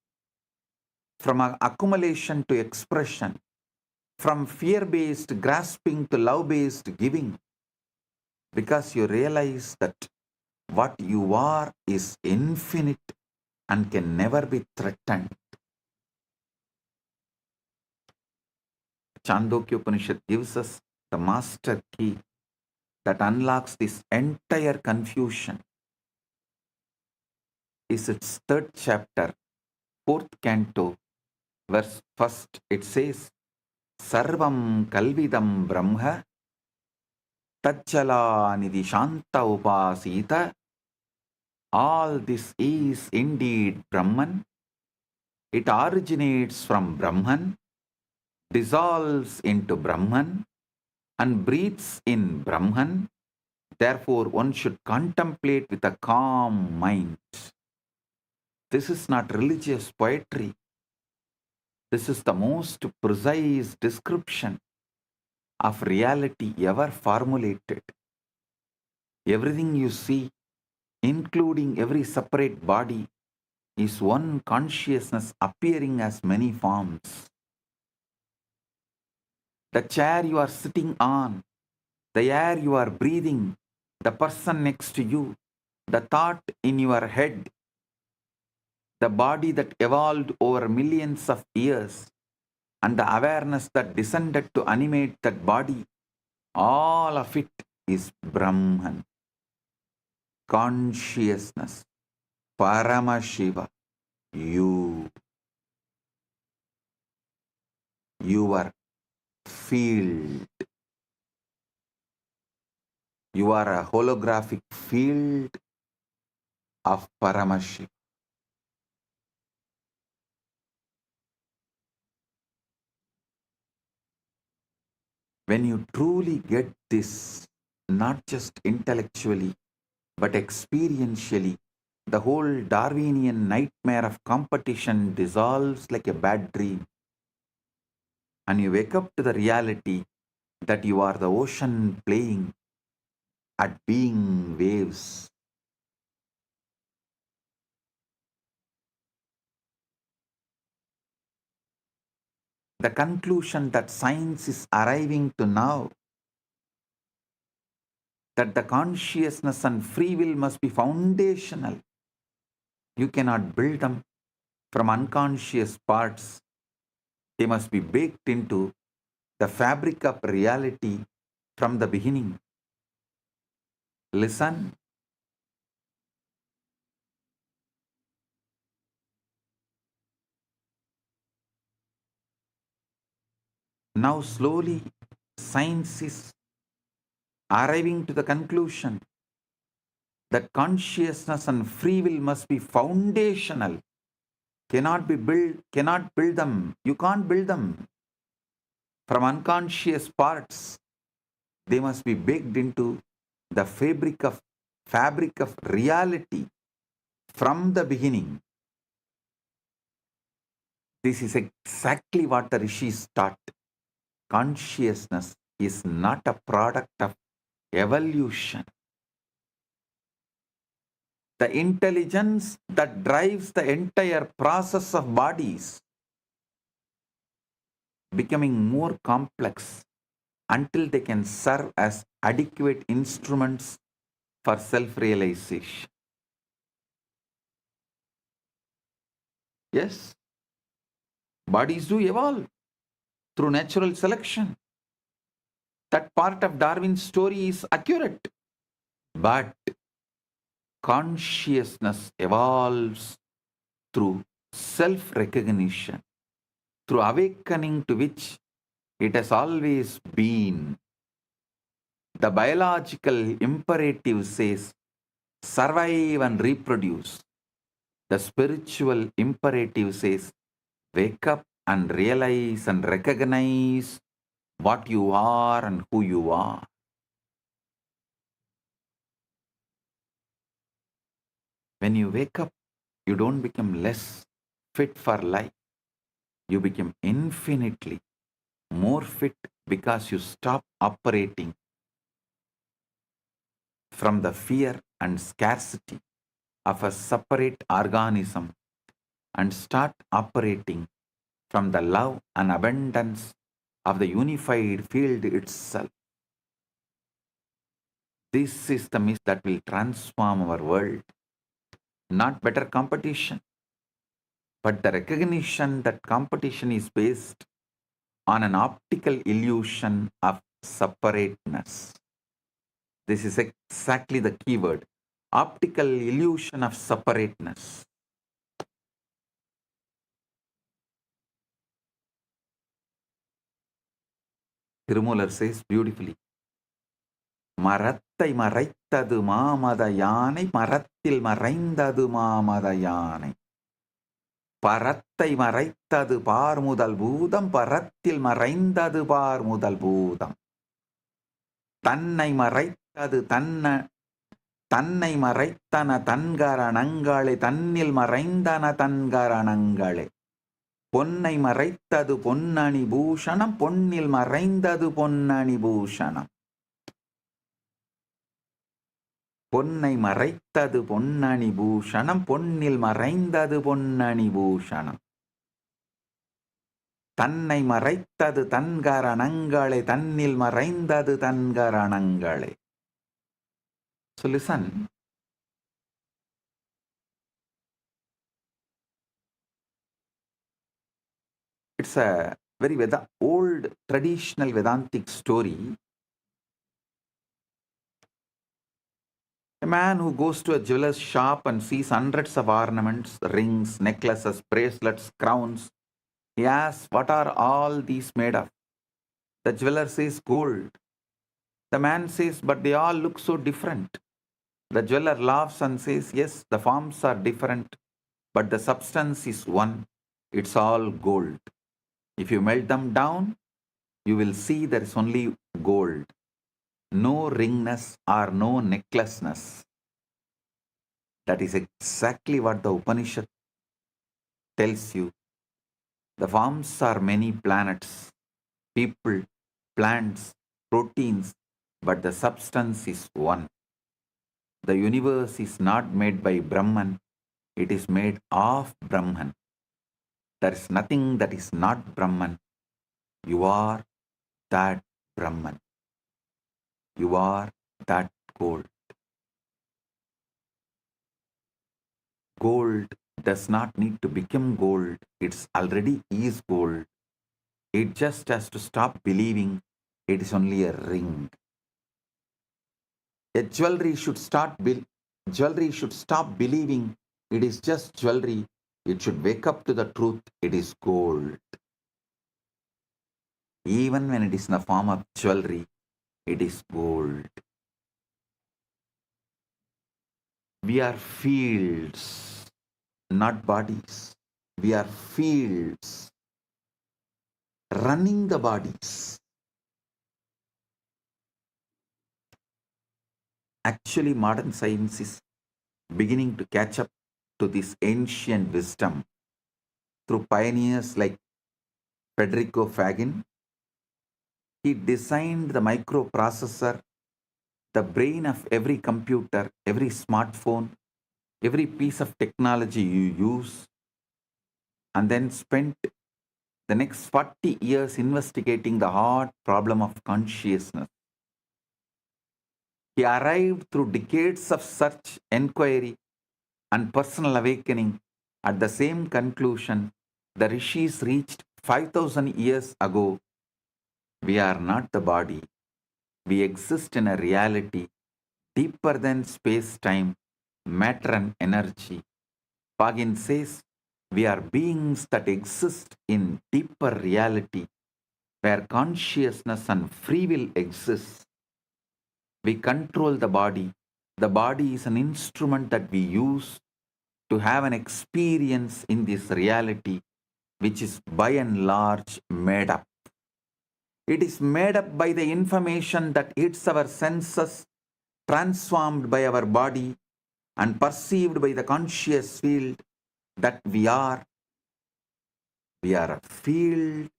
from accumulation to expression, from fear-based grasping to love-based giving, because you realize that what you are is infinite and can never be threatened. Chandogya Upanishad gives us the master key that unlocks this entire confusion. Is its third chapter, fourth canto, verse first. It says, Sarvam Kalvidam Brahma Tajjala Nidhi Shanta Upasita. All this is indeed Brahman. It originates from Brahman, dissolves into Brahman, and breathes in Brahman. Therefore, one should contemplate with a calm mind. This is not religious poetry. This is the most precise description of reality ever formulated. Everything you see, including every separate body, is one consciousness appearing as many forms. The chair you are sitting on, the air you are breathing, the person next to you, the thought in your head, the body that evolved over millions of years, and the awareness that descended to animate that body, all of it is Brahman. Consciousness, Paramashiva, you, your field. You are a holographic field of Paramashiva. When you truly get this, not just intellectually, but experientially, the whole Darwinian nightmare of competition dissolves like a bad dream. And you wake up to the reality that you are the ocean playing at being waves. The conclusion that science is arriving to now, that the consciousness and free will must be foundational. You cannot build them from unconscious parts. They must be baked into the fabric of reality from the beginning. Listen. Now slowly science is arriving to the conclusion that consciousness and free will must be foundational. Cannot build them. You can't build them from unconscious parts. They must be baked into the fabric of reality from the beginning. This is exactly what the rishis taught. Consciousness is not a product of evolution. The intelligence that drives the entire process of bodies becoming more complex until they can serve as adequate instruments for self-realization. Yes, bodies do evolve through natural selection. That part of Darwin's story is accurate. But consciousness evolves through self-recognition, through awakening to which it has always been. The biological imperative says, survive and reproduce. The spiritual imperative says, wake up and realize and recognize what you are and who you are. When you wake up, you don't become less fit for life. You become infinitely more fit because you stop operating from the fear and scarcity of a separate organism and start operating from the love and abundance of the unified field itself. This is the mist that will transform our world. Not better competition, but the recognition that competition is based on an optical illusion of separateness. This is exactly the key word. Optical illusion of separateness. Tirumalar says beautifully, மரத்தை மறைத்தது மாமத யானை மரத்தில் மறைந்தது மாமத யானை பரத்தை மறைத்தது பார் முதல் பூதம் பரத்தில் மறைந்தது பார் முதல் பூதம் தன்னை மறைத்தது தன்னை மறைத்தன தன்கரணங்களே தன்னில் மறைந்தன தன்கரணங்களே பொன்னை மறைத்தது பொன்னணி பூஷணம் பொன்னில் மறைந்தது பொன்னணி பூஷணம் பொன்னை மறைத்தது பொன்னணி பூஷணம் பொன்னில் மறைந்தது பொன்னணி பூஷணம் தன்னை மறைத்தது தன்கரணங்களே தன்னில் மறைந்தது தன்கரணங்களே. So listen. It's a very old traditional Vedantic story. A man who goes to a jeweler's shop and sees hundreds of ornaments, rings, necklaces, bracelets, crowns. He asks, what are all these made of? The jeweler says, gold. The man says, but they all look so different. The jeweler laughs and says, yes, the forms are different, but the substance is one. It's all gold. If you melt them down, you will see there is only gold. No ringness or no necklaceness. That is exactly what the Upanishad tells you. The forms are many planets, people, plants, proteins, but the substance is one. The universe is not made by Brahman, it is made of Brahman. There is nothing that is not Brahman. You are that Brahman. You are that gold. Gold does not need to become gold. It's already is gold. It just has to stop believing it is only a ring. A jewelry should stop believing it is just jewelry. It should wake up to the truth. It is gold. Even when it is in the form of jewelry, it is gold. We are fields, not bodies. We are fields running the bodies. Actually, modern science is beginning to catch up to this ancient wisdom through pioneers like Federico Fagin. He designed the microprocessor, the brain of every computer, every smartphone, every piece of technology you use, and then spent the next 40 years investigating the hard problem of consciousness. He arrived through decades of search, inquiry, and personal awakening at the same conclusion the rishis reached 5,000 years ago. We are not the body. We exist in a reality deeper than space-time, matter and energy. Pagin says, we are beings that exist in deeper reality where consciousness and free will exist. We control the body. The body is an instrument that we use to have an experience in this reality, which is by and large made up. It is made up by the information that hits our senses, transformed by our body, and perceived by the conscious field that we are. We are a field.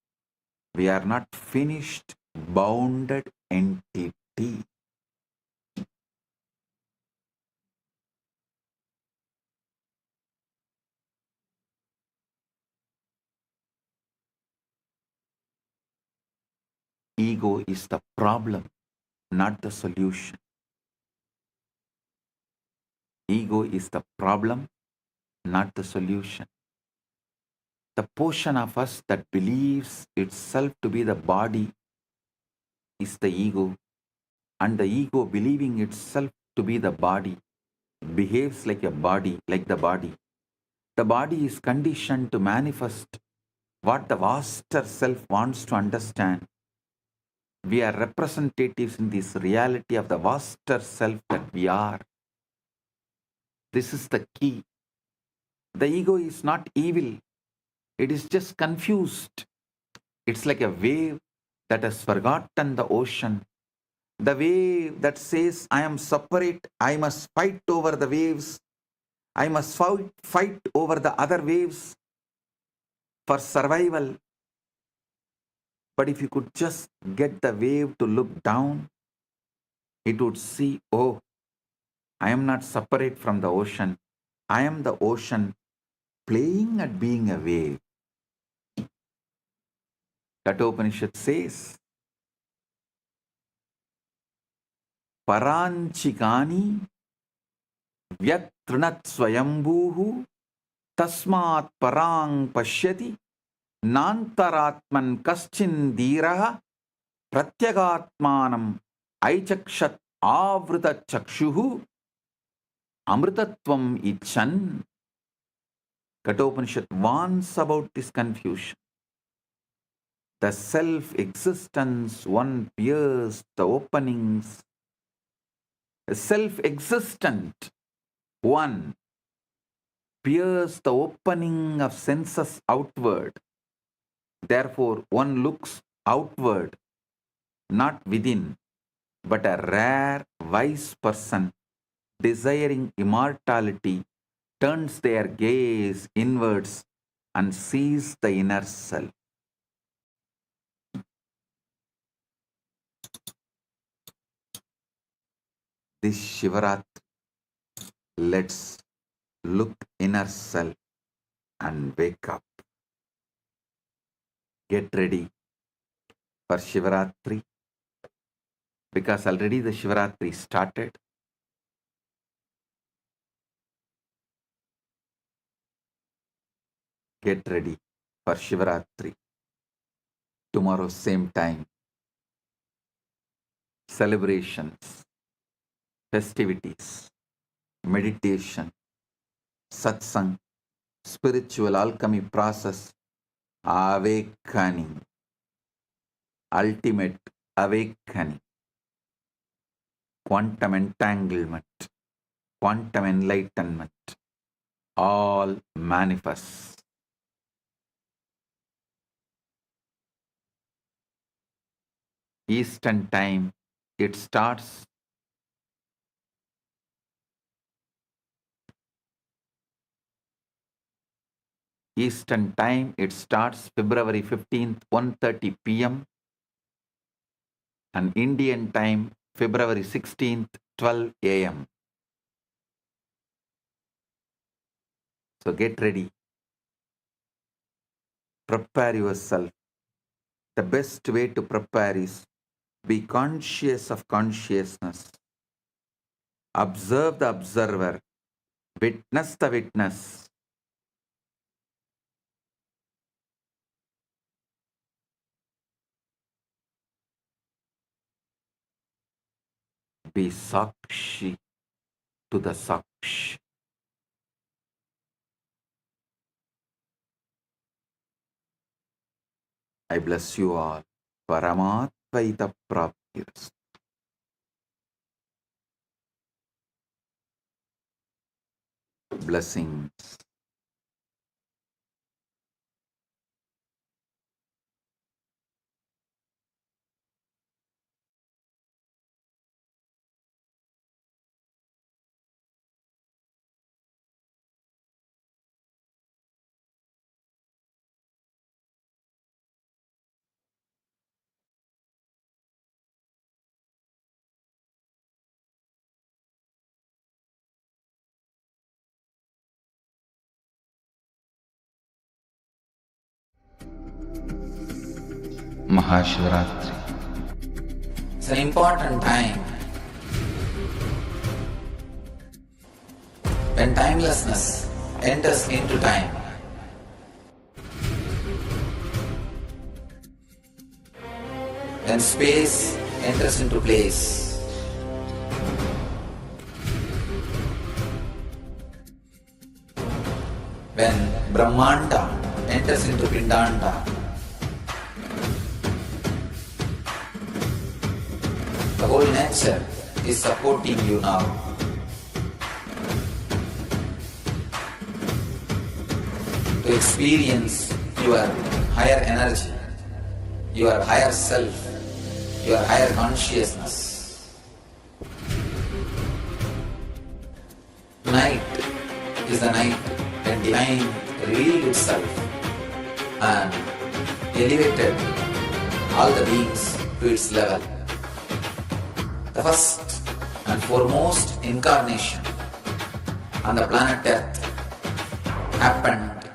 We are not finished, bounded entity. Ego is the problem, not the solution. Ego is the problem, not the solution. The portion of us that believes itself to be the body is the ego, and the ego believing itself to be the body behaves like a body, like the body. The body is conditioned to manifest what the vaster self wants to understand. We are representatives in this reality of the vaster self that we are. This is the key. The ego is not evil. It is just confused. It's like a wave that has forgotten the ocean. The wave that says, I am separate, I must fight over the waves. I must fight over the other waves for survival. But if you could just get the wave to look down, it would see, oh, I am not separate from the ocean. I am the ocean playing at being a wave. Kathopanishad says, Paranchikani Vyatrinat Swayambhuhu Tasmat Parang Pashyati Nantaratman Kaschin Dhiraha Pratyagatmanam Aichakshat Avrita Chakshuhu Amritatvam Ichan. Kathopanishad warns about this confusion. The self-existence one pierced the openings a self-existent one, pierce the opening of senses outward. Therefore, one looks outward, not within, but a rare, wise person desiring immortality turns their gaze inwards and sees the inner self. This Shivaratri, let's look inner self and wake up. Get ready for Shivaratri, because already the Shivaratri started. Get ready for Shivaratri. Tomorrow, same time. Celebrations, festivities, meditation, satsang, spiritual alchemy process, awakening, ultimate awakening, quantum entanglement, quantum enlightenment, all manifest. Eastern time, it starts Eastern time, it starts February 15th, 1:30 p.m. and Indian time, February 16th, 12 a.m. So get ready. Prepare yourself. The best way to prepare is be conscious of consciousness. Observe the observer. Witness the witness. Be Sakshi to the Sakshi. I bless you all. Paramatvaita Praptiras. Blessings. Maha Shivaratri. It's an important time when timelessness enters into time. When space enters into place. When Brahmanda enters into Pindanda. The whole nature is supporting you now. To experience your higher energy, your higher self, your higher consciousness. Tonight is the night when Divine revealed itself and elevated all the beings to its level. The first and foremost incarnation on the planet Earth happened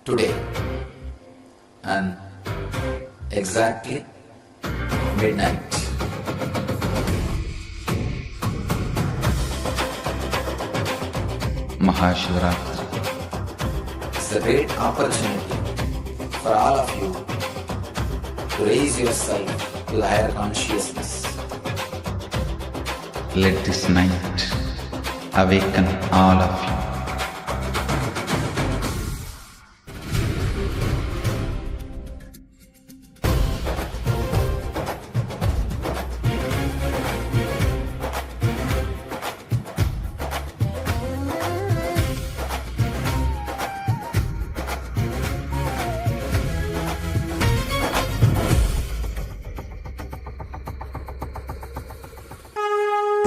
today, and exactly midnight. Maha Shivaratri. It's a great opportunity for all of you to raise yourself to the higher consciousness. Let this night awaken all of you.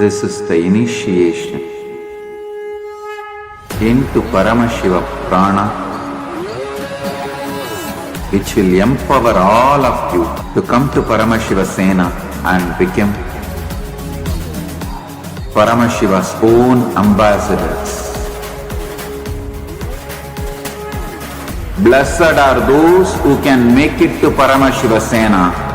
This is the initiation into Paramashiva Prana, which will empower all of you to come to Paramashiva Sena and become Paramashiva's own ambassadors. Blessed are those who can make it to Paramashiva Sena.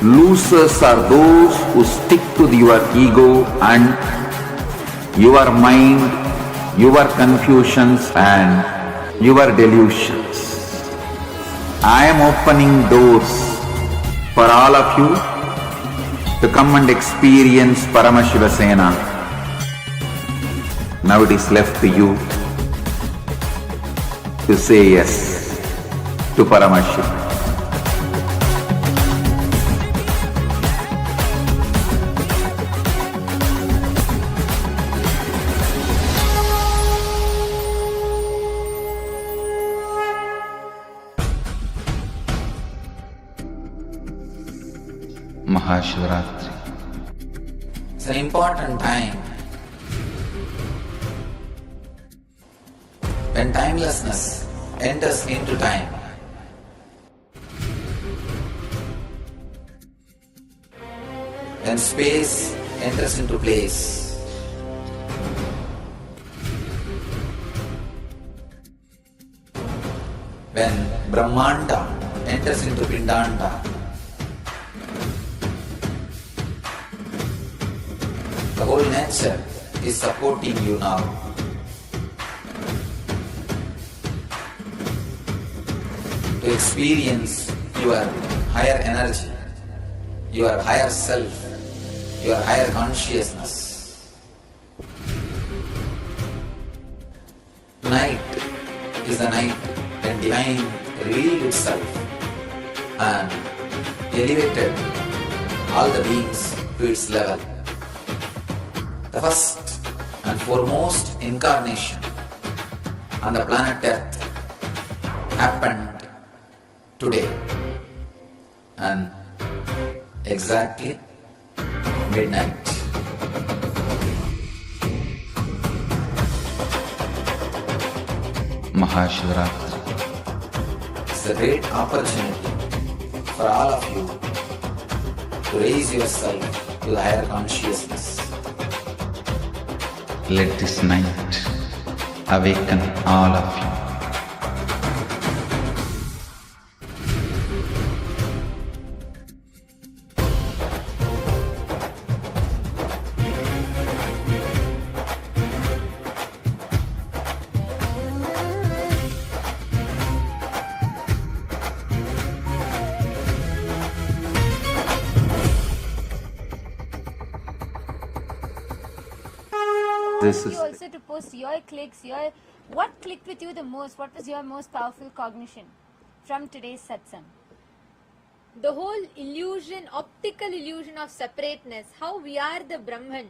Losers are those who stick to your ego and your mind, your confusions and your delusions. I am opening doors for all of you to come and experience Paramashiva Sena. Now it is left to you to say yes to Paramashiva. Maha Shivaratri. It's an important time when timelessness enters into time. When space enters into place. When Brahmanda enters into Pindanda. The whole nature is supporting you now. To experience your higher energy, your higher self, your higher consciousness. Tonight is the night when Divine revealed itself and elevated all the beings to its level. The first and foremost incarnation on the planet Earth happened today and exactly midnight. Maha Shivaratri. It's a great opportunity for all of you to raise yourself to the higher consciousness. Let this night awaken all of you. This You is also to post your clicks, what clicked with you the most? What was your most powerful cognition from today's satsang? The whole illusion, optical illusion of separateness, how we are the Brahman,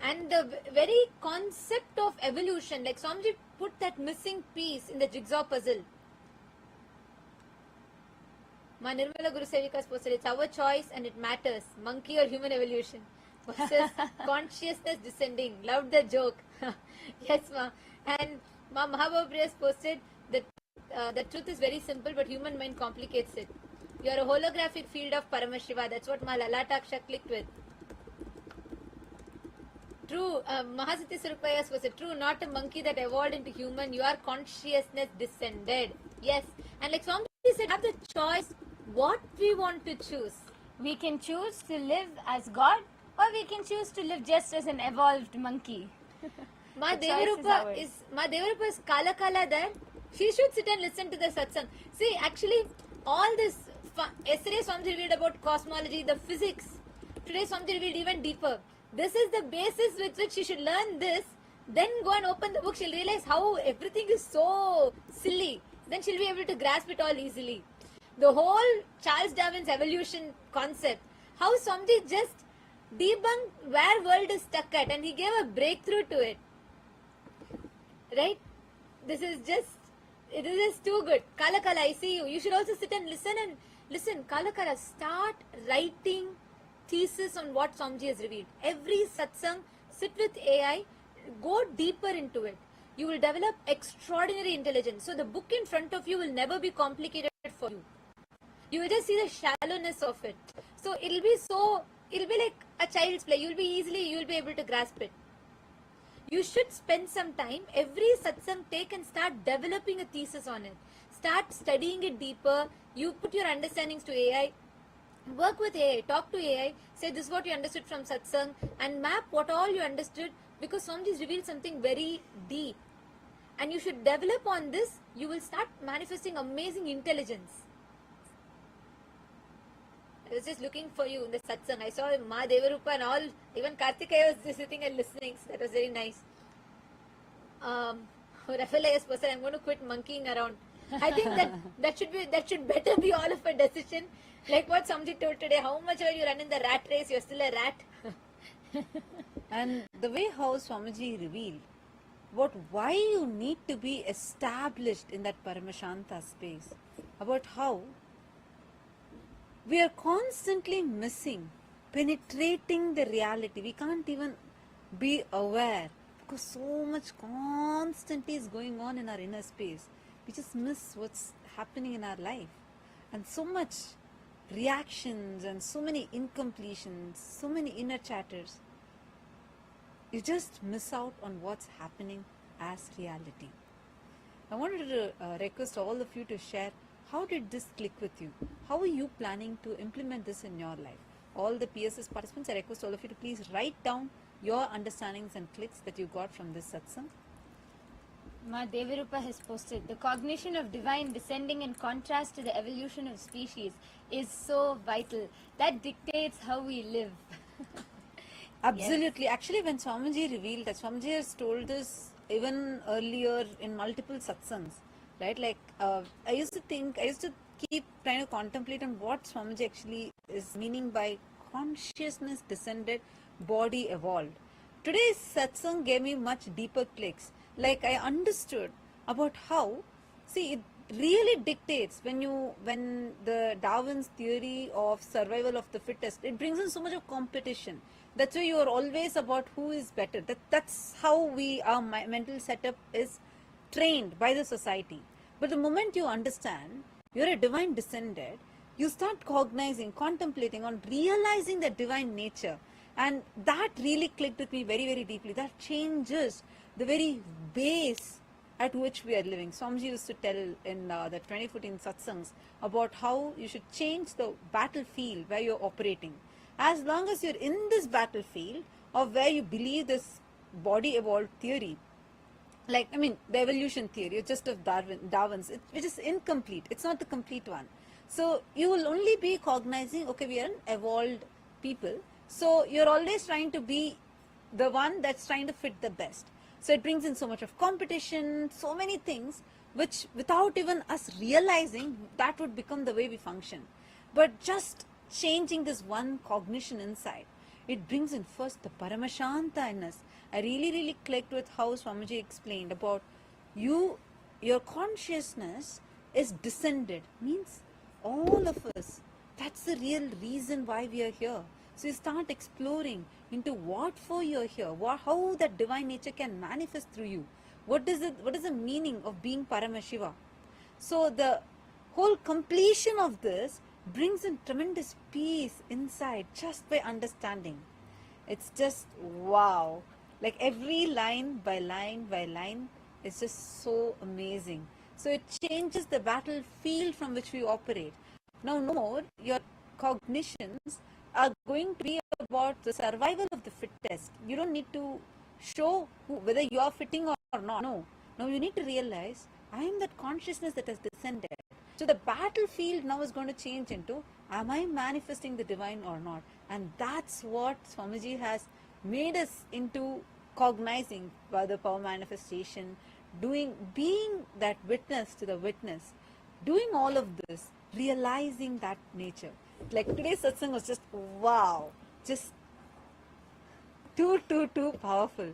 and the very concept of evolution, like Swamiji put that missing piece in the jigsaw puzzle. My Nirmala Guru Sevikas posted, it's our choice and it matters, monkey or human evolution versus consciousness descending. Loved the joke. Yes, ma. And Ma Mahabhav posted that the truth is very simple, but human mind complicates it. You are a holographic field of Paramashiva. That's what Ma Lalataksha clicked with. True, Mahasati Surupayas was true, not a monkey that evolved into human. You are consciousness descended. Yes. And like Swami said, have the choice what we want to choose. We can choose to live as God, or we can choose to live just as an evolved monkey. Ma Devarupa is Kala Kala there. She should sit and listen to the satsang. See, actually, all this, yesterday Swamiji revealed about cosmology, the physics. Today Swamiji revealed even deeper. This is the basis with which she should learn this. Then go and open the book. She'll realize how everything is so silly. Then she'll be able to grasp it all easily. The whole Charles Darwin's evolution concept, how Swamiji just debunked where world is stuck at, and he gave a breakthrough to it. Right? This is just It is too good. Kala Kala, I see you. You should also sit and listen. Kala Kala, start writing thesis on what Swamiji has revealed. Every satsang, sit with AI, go deeper into it. You will develop extraordinary intelligence. So the book in front of you will never be complicated for you. You will just see the shallowness of it. So it'll be like a child's play. You'll be able to grasp it. You should spend some time, every satsang take and start developing a thesis on it. Start studying it deeper. You put your understandings to AI. Work with AI. Talk to AI. Say this is what you understood from satsang and map what all you understood, because Swamiji's revealed something very deep. And you should develop on this. You will start manifesting amazing intelligence. I was just looking for you in the satsang. I saw Ma Devarupa and all. Even Karthikeya was just sitting and listening. So that was very nice. Rafael person, I'm going to quit monkeying around. I think that should better be all of a decision. Like what Swamiji told today. How much are you running the rat race? You're still a rat. And the way how Swamiji revealed about why you need to be established in that Paramashanta space, about how we are constantly missing, penetrating the reality. We can't even be aware because so much constantly is going on in our inner space. We just miss what's happening in our life. And so much reactions and so many incompletions, so many inner chatters. You just miss out on what's happening as reality. I wanted to request all of you to share, how did this click with you? How are you planning to implement this in your life? All the PSS participants, I request all of you to please write down your understandings and clicks that you got from this satsang. Ma Devarupa has posted, the cognition of divine descending in contrast to the evolution of species is so vital. That dictates how we live. Absolutely. Yes. Actually, when Swamiji revealed that, Swamiji has told this even earlier in multiple satsangs, right? Like, I used to keep trying to contemplate on what Swamiji actually is meaning by consciousness descended, body evolved. Today's satsang gave me much deeper clicks. Like, I understood about how, see, it really dictates when the Darwin's theory of survival of the fittest, it brings in so much of competition. That's why you are always about who is better. That's how our mental setup is trained by the society. But the moment you understand you're a divine descended, you start cognizing, contemplating on realizing the divine nature. And that really clicked with me very, very deeply. That changes the very base at which we are living. Swamiji used to tell in the 2014 satsangs about how you should change the battlefield where you're operating. As long as you're in this battlefield of where you believe this body evolved theory, like, I mean, the evolution theory, just of Darwin's, which is incomplete. It's not the complete one. So you will only be cognizing, okay, we are an evolved people. So you're always trying to be the one that's trying to fit the best. So it brings in so much of competition, so many things, which without even us realizing, that would become the way we function. But just changing this one cognition inside, it brings in first the Paramashanta in us. I really, really clicked with how Swamiji explained about your consciousness is descended, means all of us. That's the real reason why we are here. So you start exploring into what for you're here, how that divine nature can manifest through you. What is the meaning of being Paramashiva? So the whole completion of this brings in tremendous peace inside just by understanding. It's just wow. Like every line by line by line is just so amazing. So it changes the battlefield from which we operate. Now, no more your cognitions are going to be about the survival of the fittest. You don't need to show whether you are fitting or not. No. Now you need to realize, I am that consciousness that has descended. So the battlefield now is going to change into, am I manifesting the divine or not? And that's what Swamiji has made us into cognizing by the power manifestation, being that witness to the witness, doing all of this, realizing that nature. Like today's satsang was just wow, just too powerful.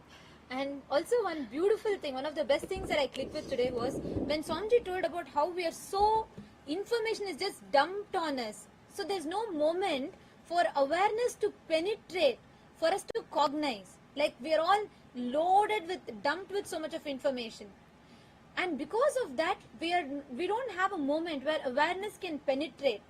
And also one beautiful thing, one of the best things that I clicked with today was when Swamiji told about how we are so, information is just dumped on us. So there's no moment for awareness to penetrate, for us to cognize. Like we are all loaded with, dumped with so much of information. And because of that, we don't have a moment where awareness can penetrate.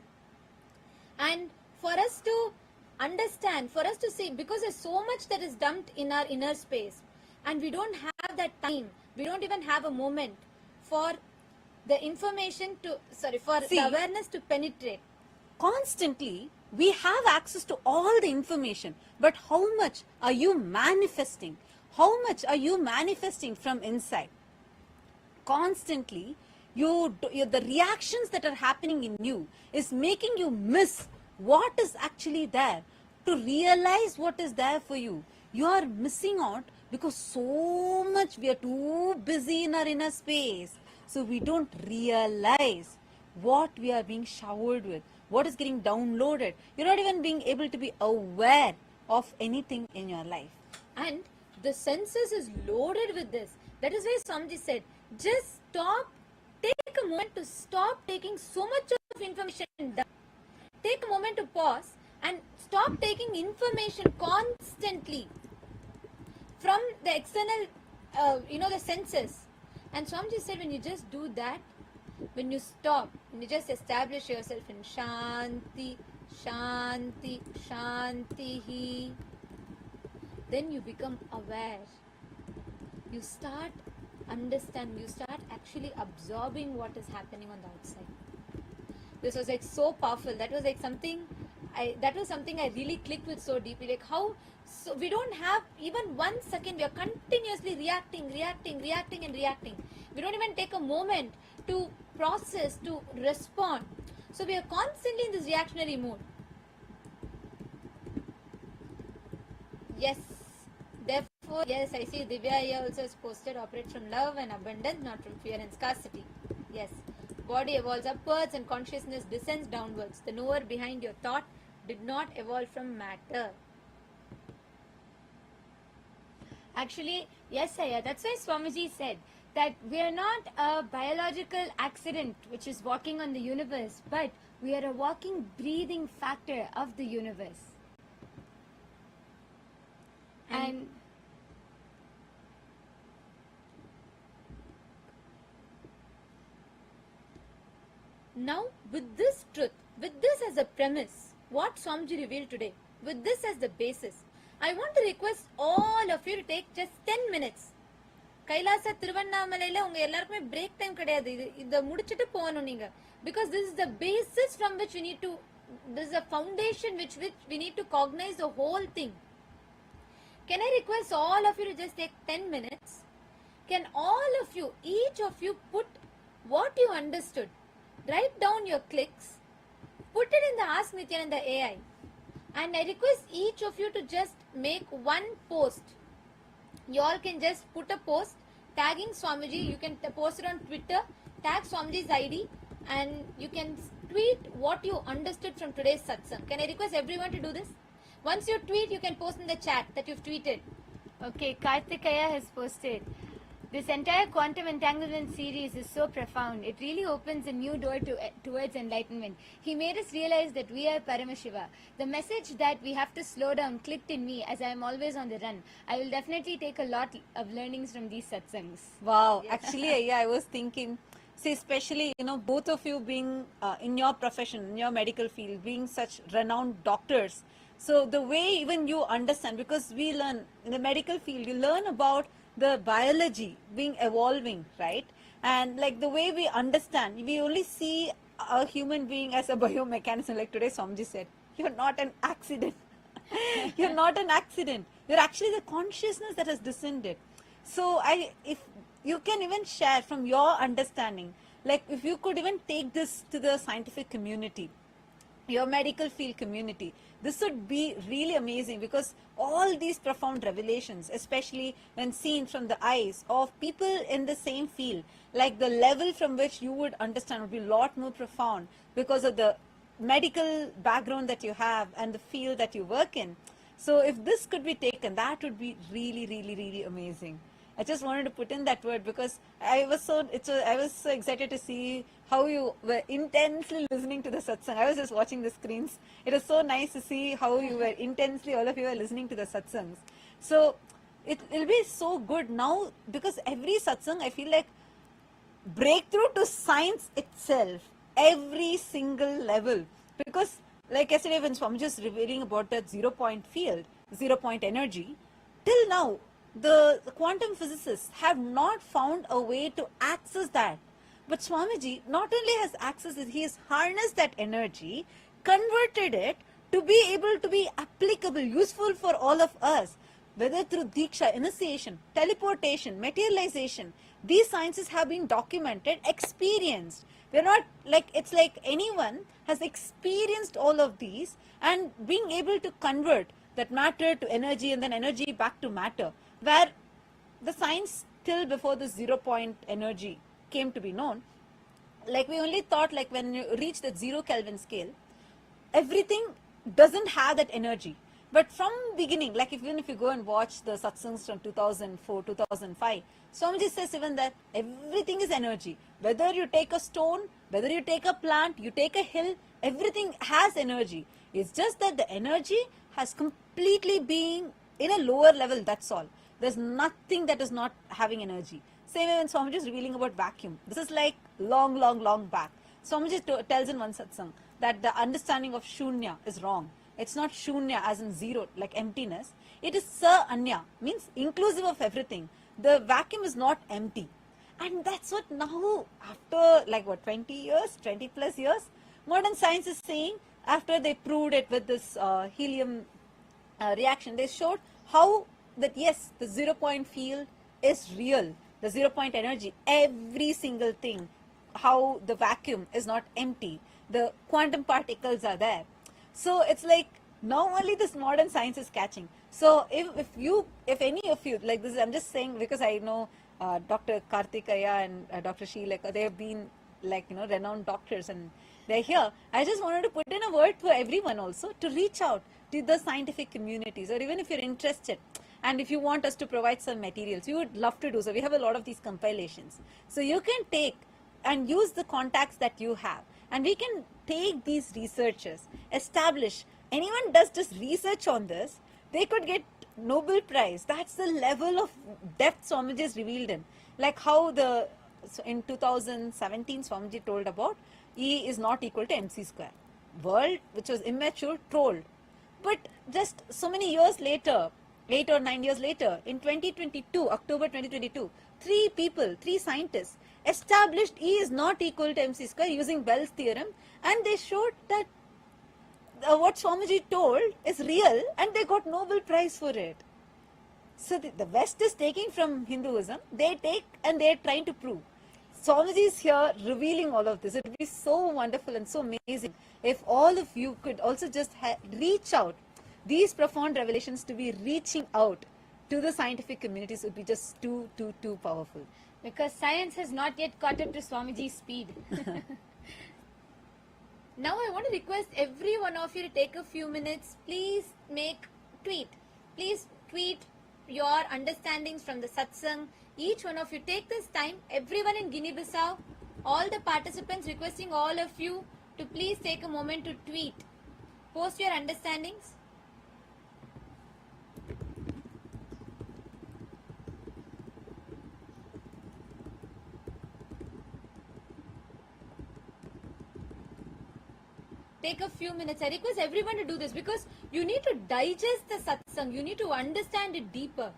And for us to understand, for us to see, because there's so much that is dumped in our inner space, and we don't have that time, we don't even have a moment for the information to, for the awareness to penetrate. Constantly, we have access to all the information, but how much are you manifesting? How much are you manifesting from inside? Constantly, the reactions that are happening in you is making you miss what is actually there. To realize what is there for you, you are missing out because so much we are too busy in our inner space. So we don't realize what we are being showered with, what is getting downloaded. You're not even being able to be aware of anything in your life. And the senses is loaded with this. That is why Swamiji said, just stop, take a moment to stop taking so much of information down. Take a moment to pause and stop taking information constantly from the external, the senses. And Swamiji said, when you just do that, when you stop, when you just establish yourself in Shanti, Shanti, Shanti, then you become aware. You start understanding, you start actually absorbing what is happening on the outside. This was like so powerful. That was like something I really clicked with so deeply. Like how, so we don't have even 1 second, we are continuously reacting. We don't even take a moment to process, to respond. So we are constantly in this reactionary mode. Yes. Therefore, yes, I see Divya here also has posted, operate from love and abundance, not from fear and scarcity. Yes. Body evolves upwards and consciousness descends downwards. The knower behind your thought did not evolve from matter. Actually, yes, Saya, that's why Swamiji said that we are not a biological accident which is walking on the universe, but we are a walking, breathing factor of the universe. And now, with this truth, with this as a premise, what Swamiji revealed today, with this as the basis, I want to request all of you to take just 10 minutes. Kailasa திருவண்ணாமலையில உங்க எல்லாருக்குமே break time கிடையாது. இத முடிச்சிட்டு போகணும் நீங்க. Because this is the basis from which we need to, this is a foundation which we need to cognize the whole thing. Can I request all of you to just take 10 minutes? Can all of you, each of you, put what you understood? Write down your clicks. Put it in the Ask Nithyananda AI. And I request each of you to just make one post. You all can just put a post tagging Swamiji. You can post it on Twitter, tag Swamiji's ID, and you can tweet what you understood from today's satsang. Can I request everyone to do this? Once you tweet, you can post in the chat that you've tweeted. Okay, Karthikeya has posted. This entire quantum entanglement series is so profound. It really opens a new door towards enlightenment. He made us realize that we are Paramashiva. The message that we have to slow down clicked in me as I am always on the run. I will definitely take a lot of learnings from these satsangs. Wow. Actually, yeah, I was thinking, see, especially, both of you being in your profession, in your medical field, being such renowned doctors. So the way even you understand, because we learn in the medical field, you learn about the biology being evolving, right? And like the way we understand, we only see a human being as a biomechanism. Like today Swamiji said, you're not an accident. You're not an accident. You're actually the consciousness that has descended. So if you can even share from your understanding, like if you could even take this to the scientific community, your medical field community, this would be really amazing, because all these profound revelations, especially when seen from the eyes of people in the same field, like the level from which you would understand would be a lot more profound because of the medical background that you have and the field that you work in. So if this could be taken, that would be really, really, really amazing. I just wanted to put in that word because I was so excited to see how you were intensely listening to the satsang. I was just watching the screens. It was so nice to see how you were intensely, all of you were listening to the satsangs. So it'll be so good now because every satsang I feel like breakthrough to science itself, every single level. Because like yesterday when Swamiji was revealing about that 0 point field, 0 point energy, till now the quantum physicists have not found a way to access that. But Swamiji not only has accessed it, he has harnessed that energy, converted it to be able to be applicable, useful for all of us, whether through Diksha, initiation, teleportation, materialization. These sciences have been documented, experienced. We're not like, it's like anyone has experienced all of these and being able to convert that matter to energy and then energy back to matter, where the science till before this 0 point energy came to be known, like we only thought like when you reach the 0 Kelvin scale, everything doesn't have that energy. But from beginning, like even if you go and watch the satsangs from 2004, 2005, Swamiji says even that everything is energy. Whether you take a stone, whether you take a plant, you take a hill, everything has energy. It's just that the energy has completely been in a lower level, that's all. There's nothing that is not having energy. Same way when Swamiji is revealing about vacuum. This is like long back. Swamiji tells in one satsang that the understanding of shunya is wrong. It's not shunya as in zero, like emptiness. It is sa anya, means inclusive of everything. The vacuum is not empty. And that's what now, after like what, 20 years, 20 plus years, modern science is saying, after they proved it with this helium reaction, they showed how that yes, the 0 point field is real. The 0 point energy, every single thing, how the vacuum is not empty. The quantum particles are there. So it's like now only this modern science is catching. So if any of you, like this, I'm just saying because I know Dr. Karthikaya and Dr. Sheila, they have been like, renowned doctors and they're here. I just wanted to put in a word for everyone also to reach out to the scientific communities, or even if you're interested and if you want us to provide some materials, we would love to do so. We have a lot of these compilations. So you can take and use the contacts that you have, and we can take these researchers, establish, anyone does just research on this, they could get Nobel Prize. That's the level of depth Swamiji is revealed in. Like how in 2017 Swamiji told about E is not equal to mc square. World, which was immature, trolled. But just so many years later, 8 or 9 years later, in 2022, October 2022, three scientists established E is not equal to mc square using Bell's theorem, and they showed that what Swamiji told is real, and they got Nobel Prize for it. So the West is taking from Hinduism, they take and they're trying to prove. Swamiji is here revealing all of this. It would be so wonderful and so amazing if all of you could also just reach out. These profound revelations to be reaching out to the scientific communities would be just too powerful. Because science has not yet caught up to Swamiji's speed. Now I want to request every one of you to take a few minutes. Please tweet your understandings from the satsang. Each one of you take this time. Everyone in Guinea-Bissau, all the participants, requesting all of you to please take a moment to tweet. Post your understandings. Take a few minutes. I request everyone to do this because you need to digest the satsang. You need to understand it deeper.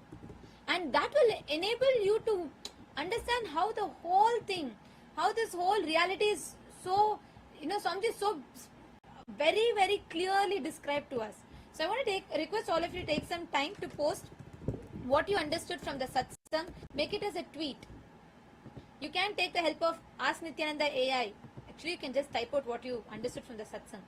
And that will enable you to understand how the whole thing, how this whole reality is so, something so very, very clearly described to us. So I want to request all of you to take some time to post what you understood from the satsang. Make it as a tweet. You can take the help of Ask Nithyananda AI. Actually, you can just type out what you understood from the satsang.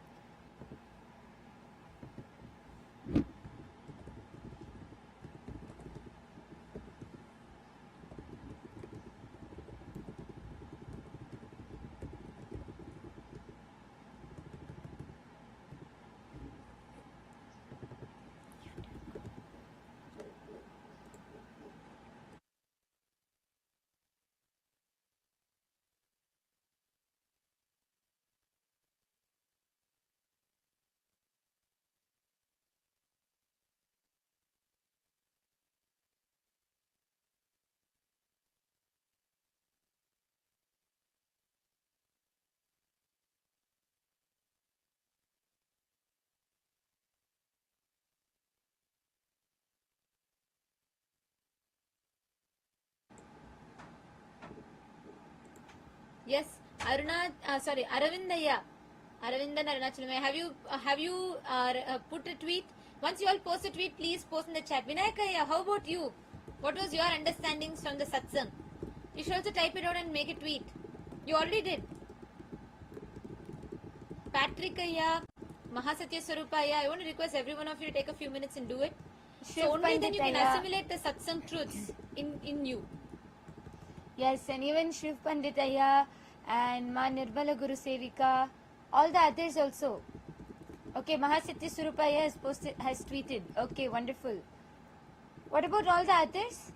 Yes, Aravindaya. Aravindan Arunachalam. Have you put a tweet? Once you all post a tweet, please post in the chat. Vinayakaya, how about you? What was your understandings from the satsang? You should also type it out and make a tweet. You already did. Patrickaya, Mahasatya Swarupaya, I want to request every one of you to take a few minutes and do it. So only then you can assimilate the satsang truths in you. Yes, and even Shiv Panditaya and Ma Nirmala Guru Sevika, all the others also. Okay, Mahasatya Surupaya has tweeted. Okay, wonderful. What about all the others?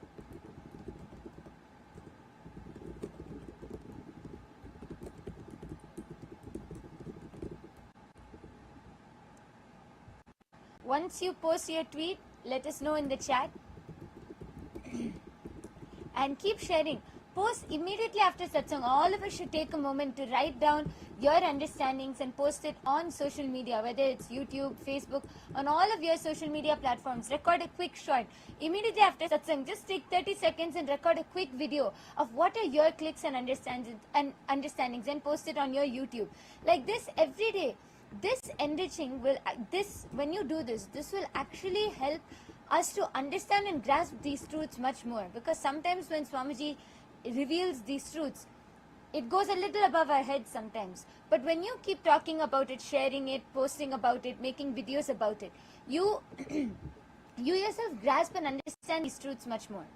Once you post your tweet, let us know in the chat. And keep sharing. Post immediately after satsang. All of us should take a moment to write down your understandings and post it on social media, whether it's YouTube, Facebook, on all of your social media platforms. Record a quick short. Immediately after satsang, just take 30 seconds and record a quick video of what are your clicks and understandings and post it on your YouTube. Like this every day. This enriching will, when you do this will actually help us to understand and grasp these truths much more. Because sometimes when Swamiji reveals these truths, it goes a little above our heads sometimes. But when you keep talking about it, sharing it, posting about it, making videos about it, you you yourself grasp and understand these truths much more.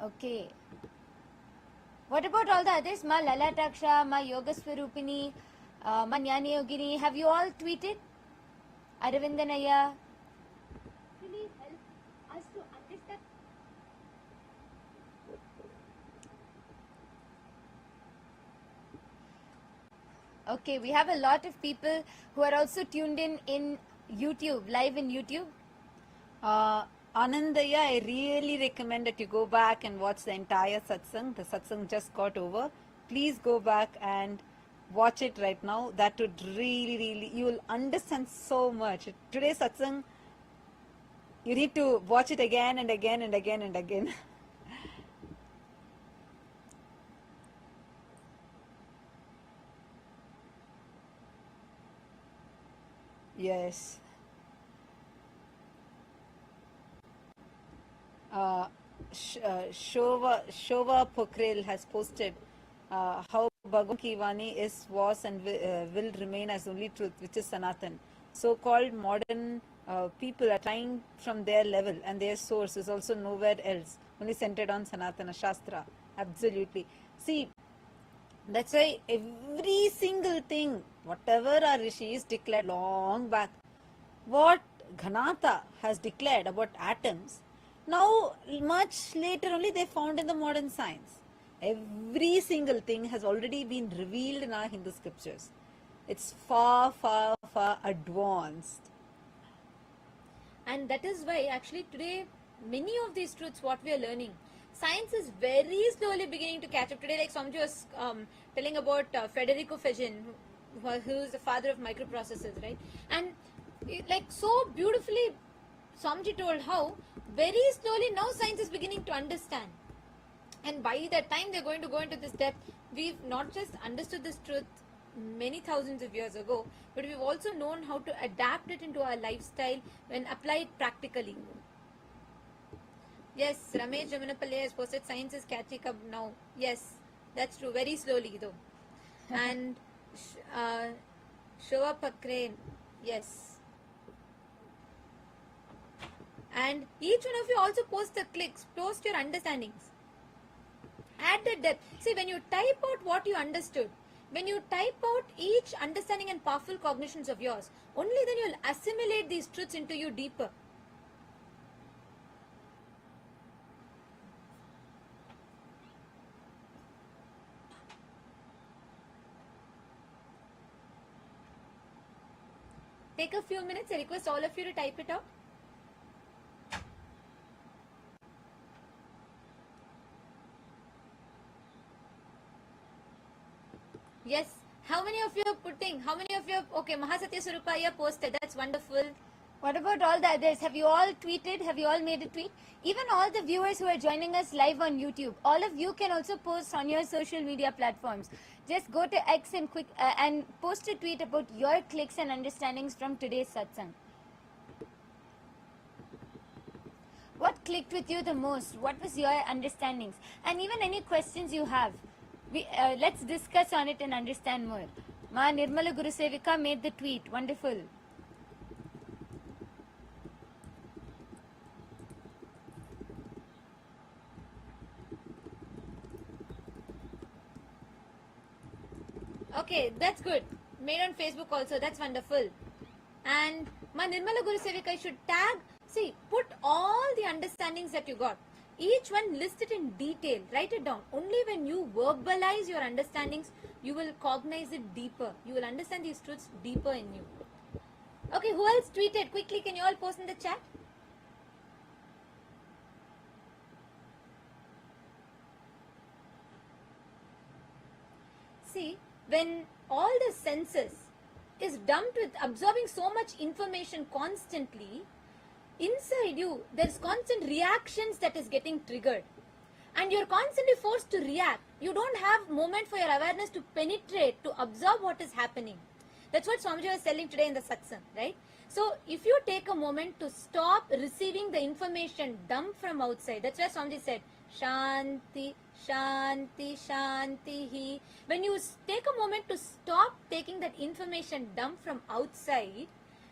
Okay. What about all the others? Ma Lalataksha, Ma Yoga Swarupini, Ma Jnani Yogini, have you all tweeted? Aravindanaya. Really help us to understand. Okay, we have a lot of people who are also tuned in YouTube, live in YouTube. Anandaya, I really recommend that you go back and watch the entire satsang. The satsang just got over. Please go back and watch it right now. That would really, you will understand so much. Today's satsang, you need to watch it again and again and again and again. Yes. Shova Pokhrel has posted how Bhagavan Ki Vani was and will remain as only truth, which is Sanatan. So-called modern people are trying from their level, and their source is also nowhere else, only centered on Sanatana Shastra. Absolutely. See, that's why every single thing, whatever our rishis declared long back, what Ghanata has declared about atoms, now much later only they found in the modern science. Every single thing has already been revealed in our Hindu scriptures. It's far, far, far advanced. And that is why actually today many of these truths what we are learning, science is very slowly beginning to catch up. Today, like Swamiji was telling about Federico Fegin, who is the father of microprocessors, right? And like so beautifully Swamiji told how very slowly now science is beginning to understand. And by the time they're going to go into this depth, we've not just understood this truth many thousands of years ago, but we've also known how to adapt it into our lifestyle when applied practically. Yes, Ramesh Jamunapalli has posted science is catching up now. Yes, that's true. Very slowly though. And Shova Pakre, yes. And each one of you also post the clicks, post your understandings. Add the depth. See, when you type out what you understood, when you type out each understanding and powerful cognitions of yours, only then you'll assimilate these truths into you deeper. Take a few minutes. I request all of you to type it out. Yes. How many of you are putting? How many of you are, okay, Mahasatya Surupaya posted. That's wonderful. What about all the others? Have you all tweeted? Have you all made a tweet? Even all the viewers who are joining us live on YouTube, all of you can also post on your social media platforms. Just go to X and and post a tweet about your clicks and understandings from today's satsang. What clicked with you the most? What was your understandings? And even any questions you have, let's discuss on it and understand more. Ma Nirmala Guru Sevika made the tweet. Wonderful. Okay, that's good. Made on Facebook also. That's wonderful. And Ma Nirmala Guru Sevika, you should tag. See, put all the understandings that you got. Each one list it in detail. Write it down. Only when you verbalize your understandings, you will cognize it deeper. You will understand these truths deeper in you. Okay, who else tweeted? Quickly, can you all post in the chat? See, when all the senses is dumped with absorbing so much information constantly, inside you, there's constant reactions that is getting triggered. And you're constantly forced to react. You don't have moment for your awareness to penetrate, to absorb what is happening. That's what Swamiji was telling today in the satsang, right? So, if you take a moment to stop receiving the information dumped from outside, that's why Swamiji said, Shanti, Shanti, Shanti. When you take a moment to stop taking that information dumped from outside,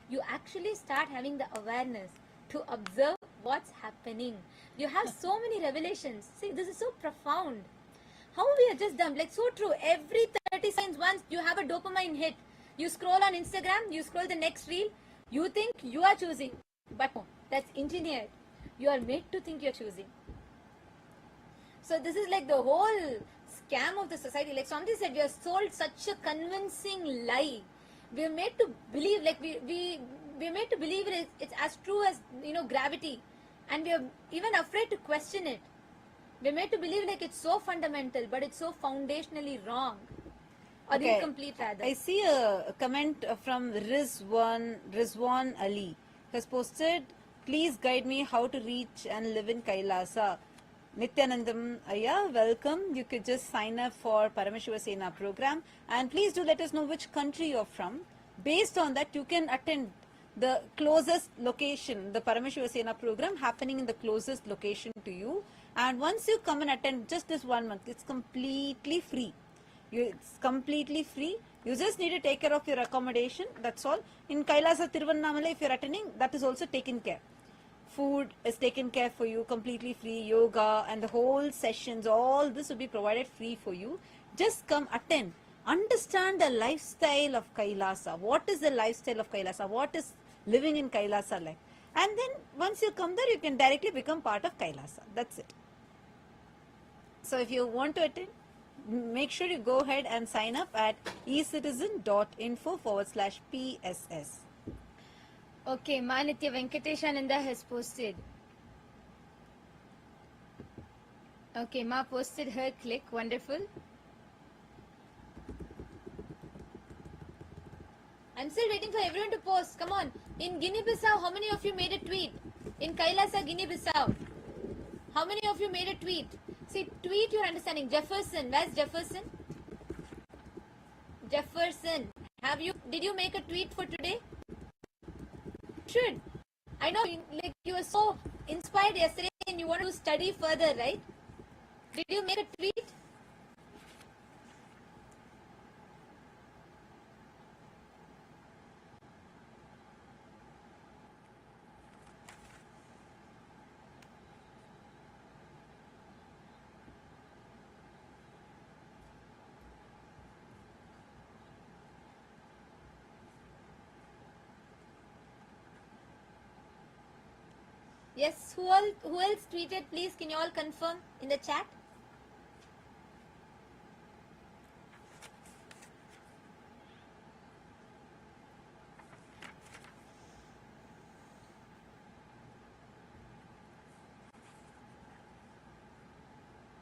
you actually start having the awareness to observe what's happening. You have so many revelations. See, this is so profound. How we are just dumped, like so true. Every 30 seconds once you have a dopamine hit. You scroll on Instagram, you scroll the next reel, you think you are choosing. But no, that's engineered. You are made to think you're choosing. So this is like the whole scam of the society. Like somebody said, we are sold such a convincing lie. We are made to believe, like we're made to believe it's as true as, gravity. And we are even afraid to question it. We're made to believe like it's so fundamental, but it's so foundationally wrong. Or incomplete rather. I see a comment from Rizwan Ali. He has posted, please guide me how to reach and live in Kailasa. Nithyanandam Ayya, welcome. You could just sign up for Paramashiva Sena program. And please do let us know which country you're from. Based on that, you can attend the closest location, the Paramashiva Sena program happening in the closest location to you. And once you come and attend just this 1 month, it's completely free. It's completely free. You just need to take care of your accommodation. That's all. In Kailasa Tiruvannamalai, if you're attending, that is also taken care. Food is taken care for you, completely free. Yoga and the whole sessions, all this will be provided free for you. Just come attend. Understand the lifestyle of Kailasa. What is the lifestyle of Kailasa? What is living in Kailasa like? And then once you come there, you can directly become part of Kailasa. That's it. So if you want to attend, make sure you go ahead and sign up at ecitizen.info/PSS. Okay, Ma Nitya Venkateshananda has posted. Okay, Ma posted her click. Wonderful. I'm still waiting for everyone to post. Come on. In Guinea-Bissau, how many of you made a tweet? In Kailasa, Guinea-Bissau, how many of you made a tweet? See, tweet your understanding. Jefferson, where's Jefferson? Jefferson, did you make a tweet for today? Should. I know, like you were so inspired yesterday and you want to study further, right? Did you make a tweet? Yes, who else tweeted? Please, can you all confirm in the chat?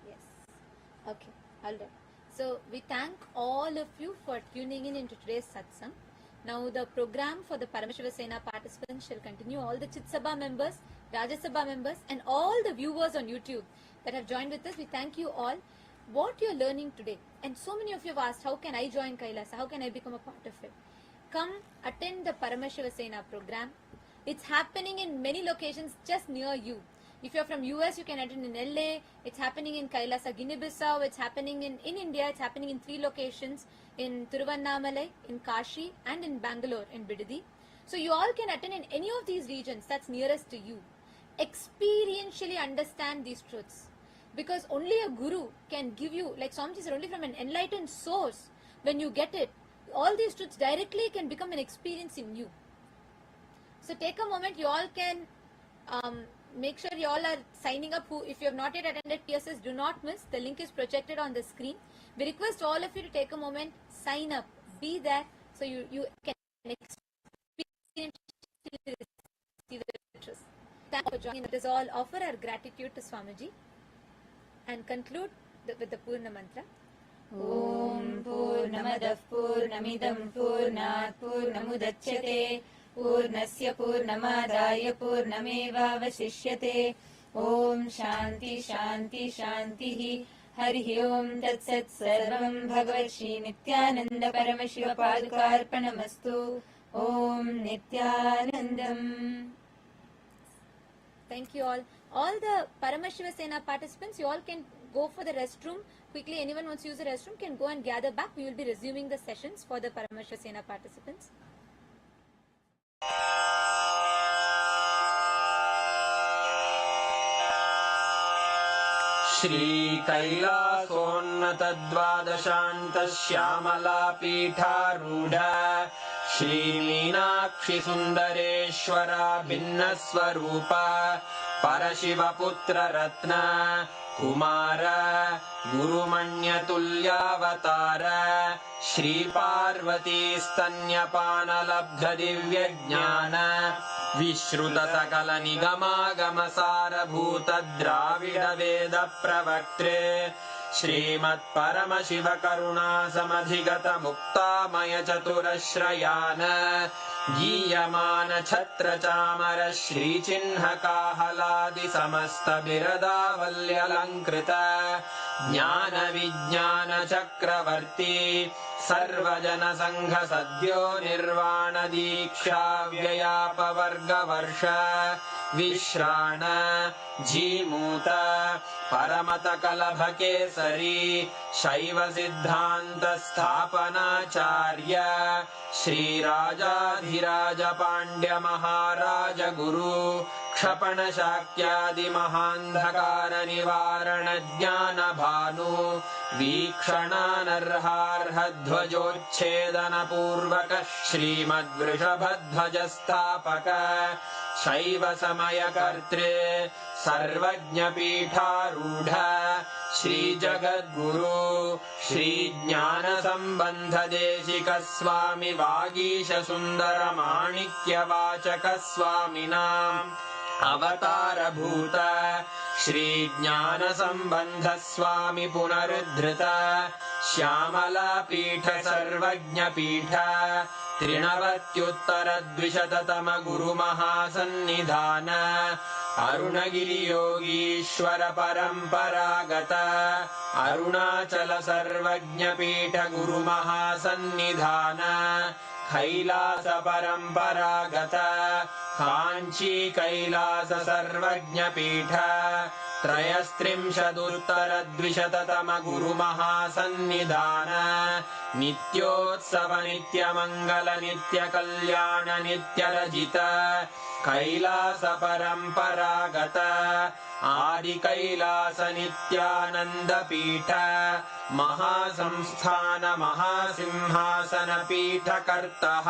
Yes. Okay, all right. So we thank all of you for tuning in into today's satsang. Now the program for the Paramashiva Sena participants shall continue. All the Chit Sabha members, Rajya Sabha members and all the viewers on YouTube that have joined with us, we thank you all. What you're learning today, and so many of you have asked, how can I join Kailasa? How can I become a part of it? Come attend the Paramashiva Sena program. It's happening in many locations just near you. If you're from US, you can attend in LA. It's happening in Kailasa, Guinea-Bissau. It's happening in India. It's happening in 3 locations, in Tiruvannamalai, in Kashi and in Bangalore, in Bidadi. So you all can attend in any of these regions that's nearest to you. Experientially understand these truths. Because only a guru can give you, like Swamiji said, only from an enlightened source. When you get it, all these truths directly can become an experience in you. So take a moment, you all can make sure you all are signing up. If you have not yet attended PSS, do not miss. The link is projected on the screen. We request all of you to take a moment, sign up, be there, so you can experience the truth. Thank you for joining. Let us all offer our gratitude to Swamiji and conclude with the Purna Mantra. Om Purnamadah Purnamidam Purnat Purnamudachyate Purnasya Purnamadaya Purnamevavashishyate. Om Shanti Shanti Shantihi. Harihi Om Tat Sat Sarvam Bhagavat Shri Nithyananda Paramashiva Padukarpanamastu. Om Nithyanandam. Thank you all. All the Paramashiva Sena participants, you all can go for the restroom. Quickly, anyone wants to use the restroom can go and gather back. We will be resuming the sessions for the Paramashiva Sena participants. Shri कैलासोन्नतद्वादशान्त Shyamala पीठारूढ Shri Meenakshi सुन्दरेश्वरा भिन्नस्वरूप परशिवपुत्र रत्न कुमार गुरुमण्यतुल्यावतार श्री पार्वती स्तन्यपानलब्ध दिव्यज्ञान विश्रुत सकल निगमागम सारभूत द्राविड वेद प्रवक्त्रे श्रीमत् परमशिव करुणा समधिगत मुक्तामय चतुरश्रयान गीयमान छत्र चामर श्री चिन्ह काहलादि समस्त बिरदावल्यलंकृत ज्ञान विज्ञान चक्रवर्ती सर्वजन संघ सद्यो निर्वाण दीक्षा व्ययापवर्ग वर्ष विश्राण जीमूत परमत कलभ केसरी शैव सिद्धांत स्थापनाचार्य श्री राजाधिराज पांड्य महाराज गुरु क्षपण शाक्यादि महांधकार निवारण ज्ञान भानु वीक्षणानर्हार्ह ध्वजोच्छेदन पूर्वक श्रीमद्वृषभध्वज स्थापक शैव समय कर्त्रे सर्वज्ञ पीठारूढ़ श्री जगद्गुरु श्री ज्ञान संबंध देशिक स्वामी वागीश सुंदर माणिक्य वाचक स्वामिनाम् अवतार भूत श्री ज्ञान संबंध स्वामी पुनरुद्धृत श्यामला पीठ सर्वज्ञ पीठ त्रिनवत्युत्तर द्विशततम गुरु महासन्निधान अरुणगिरि योगीश्वर परंपरागत अरुणाचल सर्वज्ञ पीठ गुरु महासन्निधान कैलास परंपरागत कांची कैलास सर्वज्ञ पीठ त्रयस्त्रिंशदुत्तर द्विशततम गुरु महासन्निधान नित्योत्सव नित्य मंगल नित्य कल्याण नित्य रजित कैलास परंपरागत आदि कैलास नित्यानंद पीठ महासंस्थान महासिंहासन पीठ कर्तः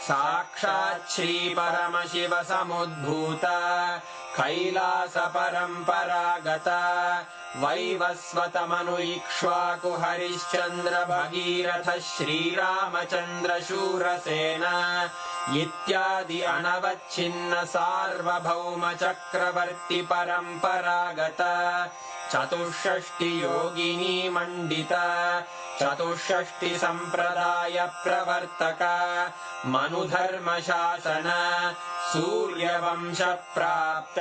साक्षात् श्री परमशिव समुद्भूत कैलास परंपरागत वैवस्वत मनु इक्ष्वाकु हरिश्चंद्र भगीरथ श्रीरामचंद्र शूरसेन इत्यादि अनवच्छिन्न सार्वभौम चक्रवर्ती परंपरागत चतुष्षष्टि योगिनी मंडित चतुष्षष्टि संप्रदाय प्रवर्तक मनुधर्म शासन सूर्यवंश प्राप्त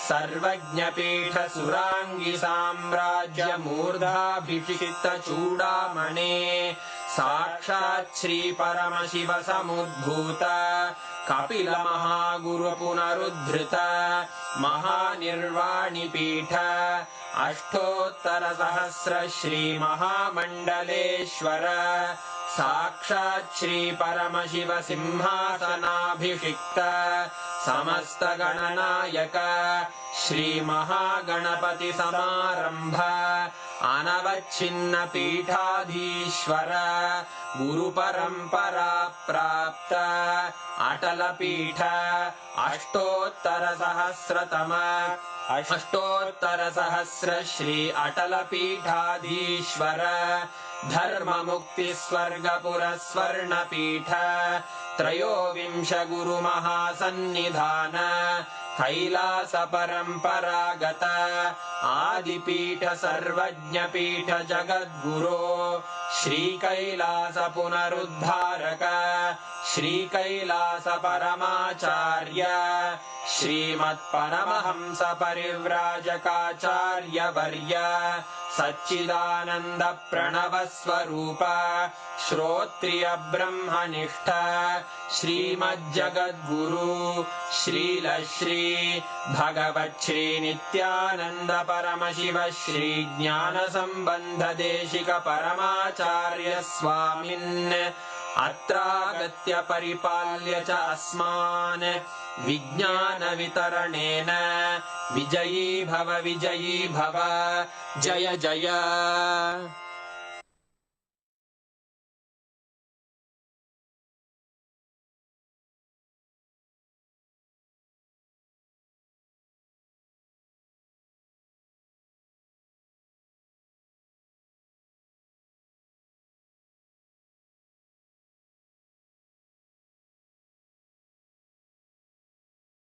सर्वज्ञ पीठ सुरांगी साम्राज्य मूर्धाभिषिक्त चूड़ामणे साक्षात् श्री परमशिव समुद्भूत कपिल महागुरु पुनरुद्धृत महानिर्वाणि पीठ अष्टोत्तर सहस्र श्री महामंडलेश्वर साक्षात् श्री परमशिव सिंहासनाभिषिक्त समस्त गणनायक श्री महागणपति समारंभ अनवच्छिन्न पीठाधीश्वर गुरु परंपरा प्राप्त अटल पीठ अष्टोत्तर सहस्र श्री अटल पीठाधीश्वर धर्म मुक्ति स्वर्गपुर स्वर्ण पीठ त्रयोविंश गुरु महासन्निधान कैलास परंपरागत आदिपीठ सर्वज्ञ पीठ जगद्गुरो श्री कैलास पुनरुद्धारक श्री कैलास परमाचार्य श्रीमत् परमहंस परिव्राजकाचार्य वर्य सच्चिदानंद प्रणव स्वरूप श्रोत्रिय ब्रह्मनिष्ठ श्रीमज्जगद्गुरु श्रील श्री भगवत् श्री नित्यानंद परमशिव श्री ज्ञान संबंध देशिक परमाचार्य स्वामिन् अत्रागत्य परिपाल्य च अस्मान् विज्ञान वितरणेन विजयी भव जय जय।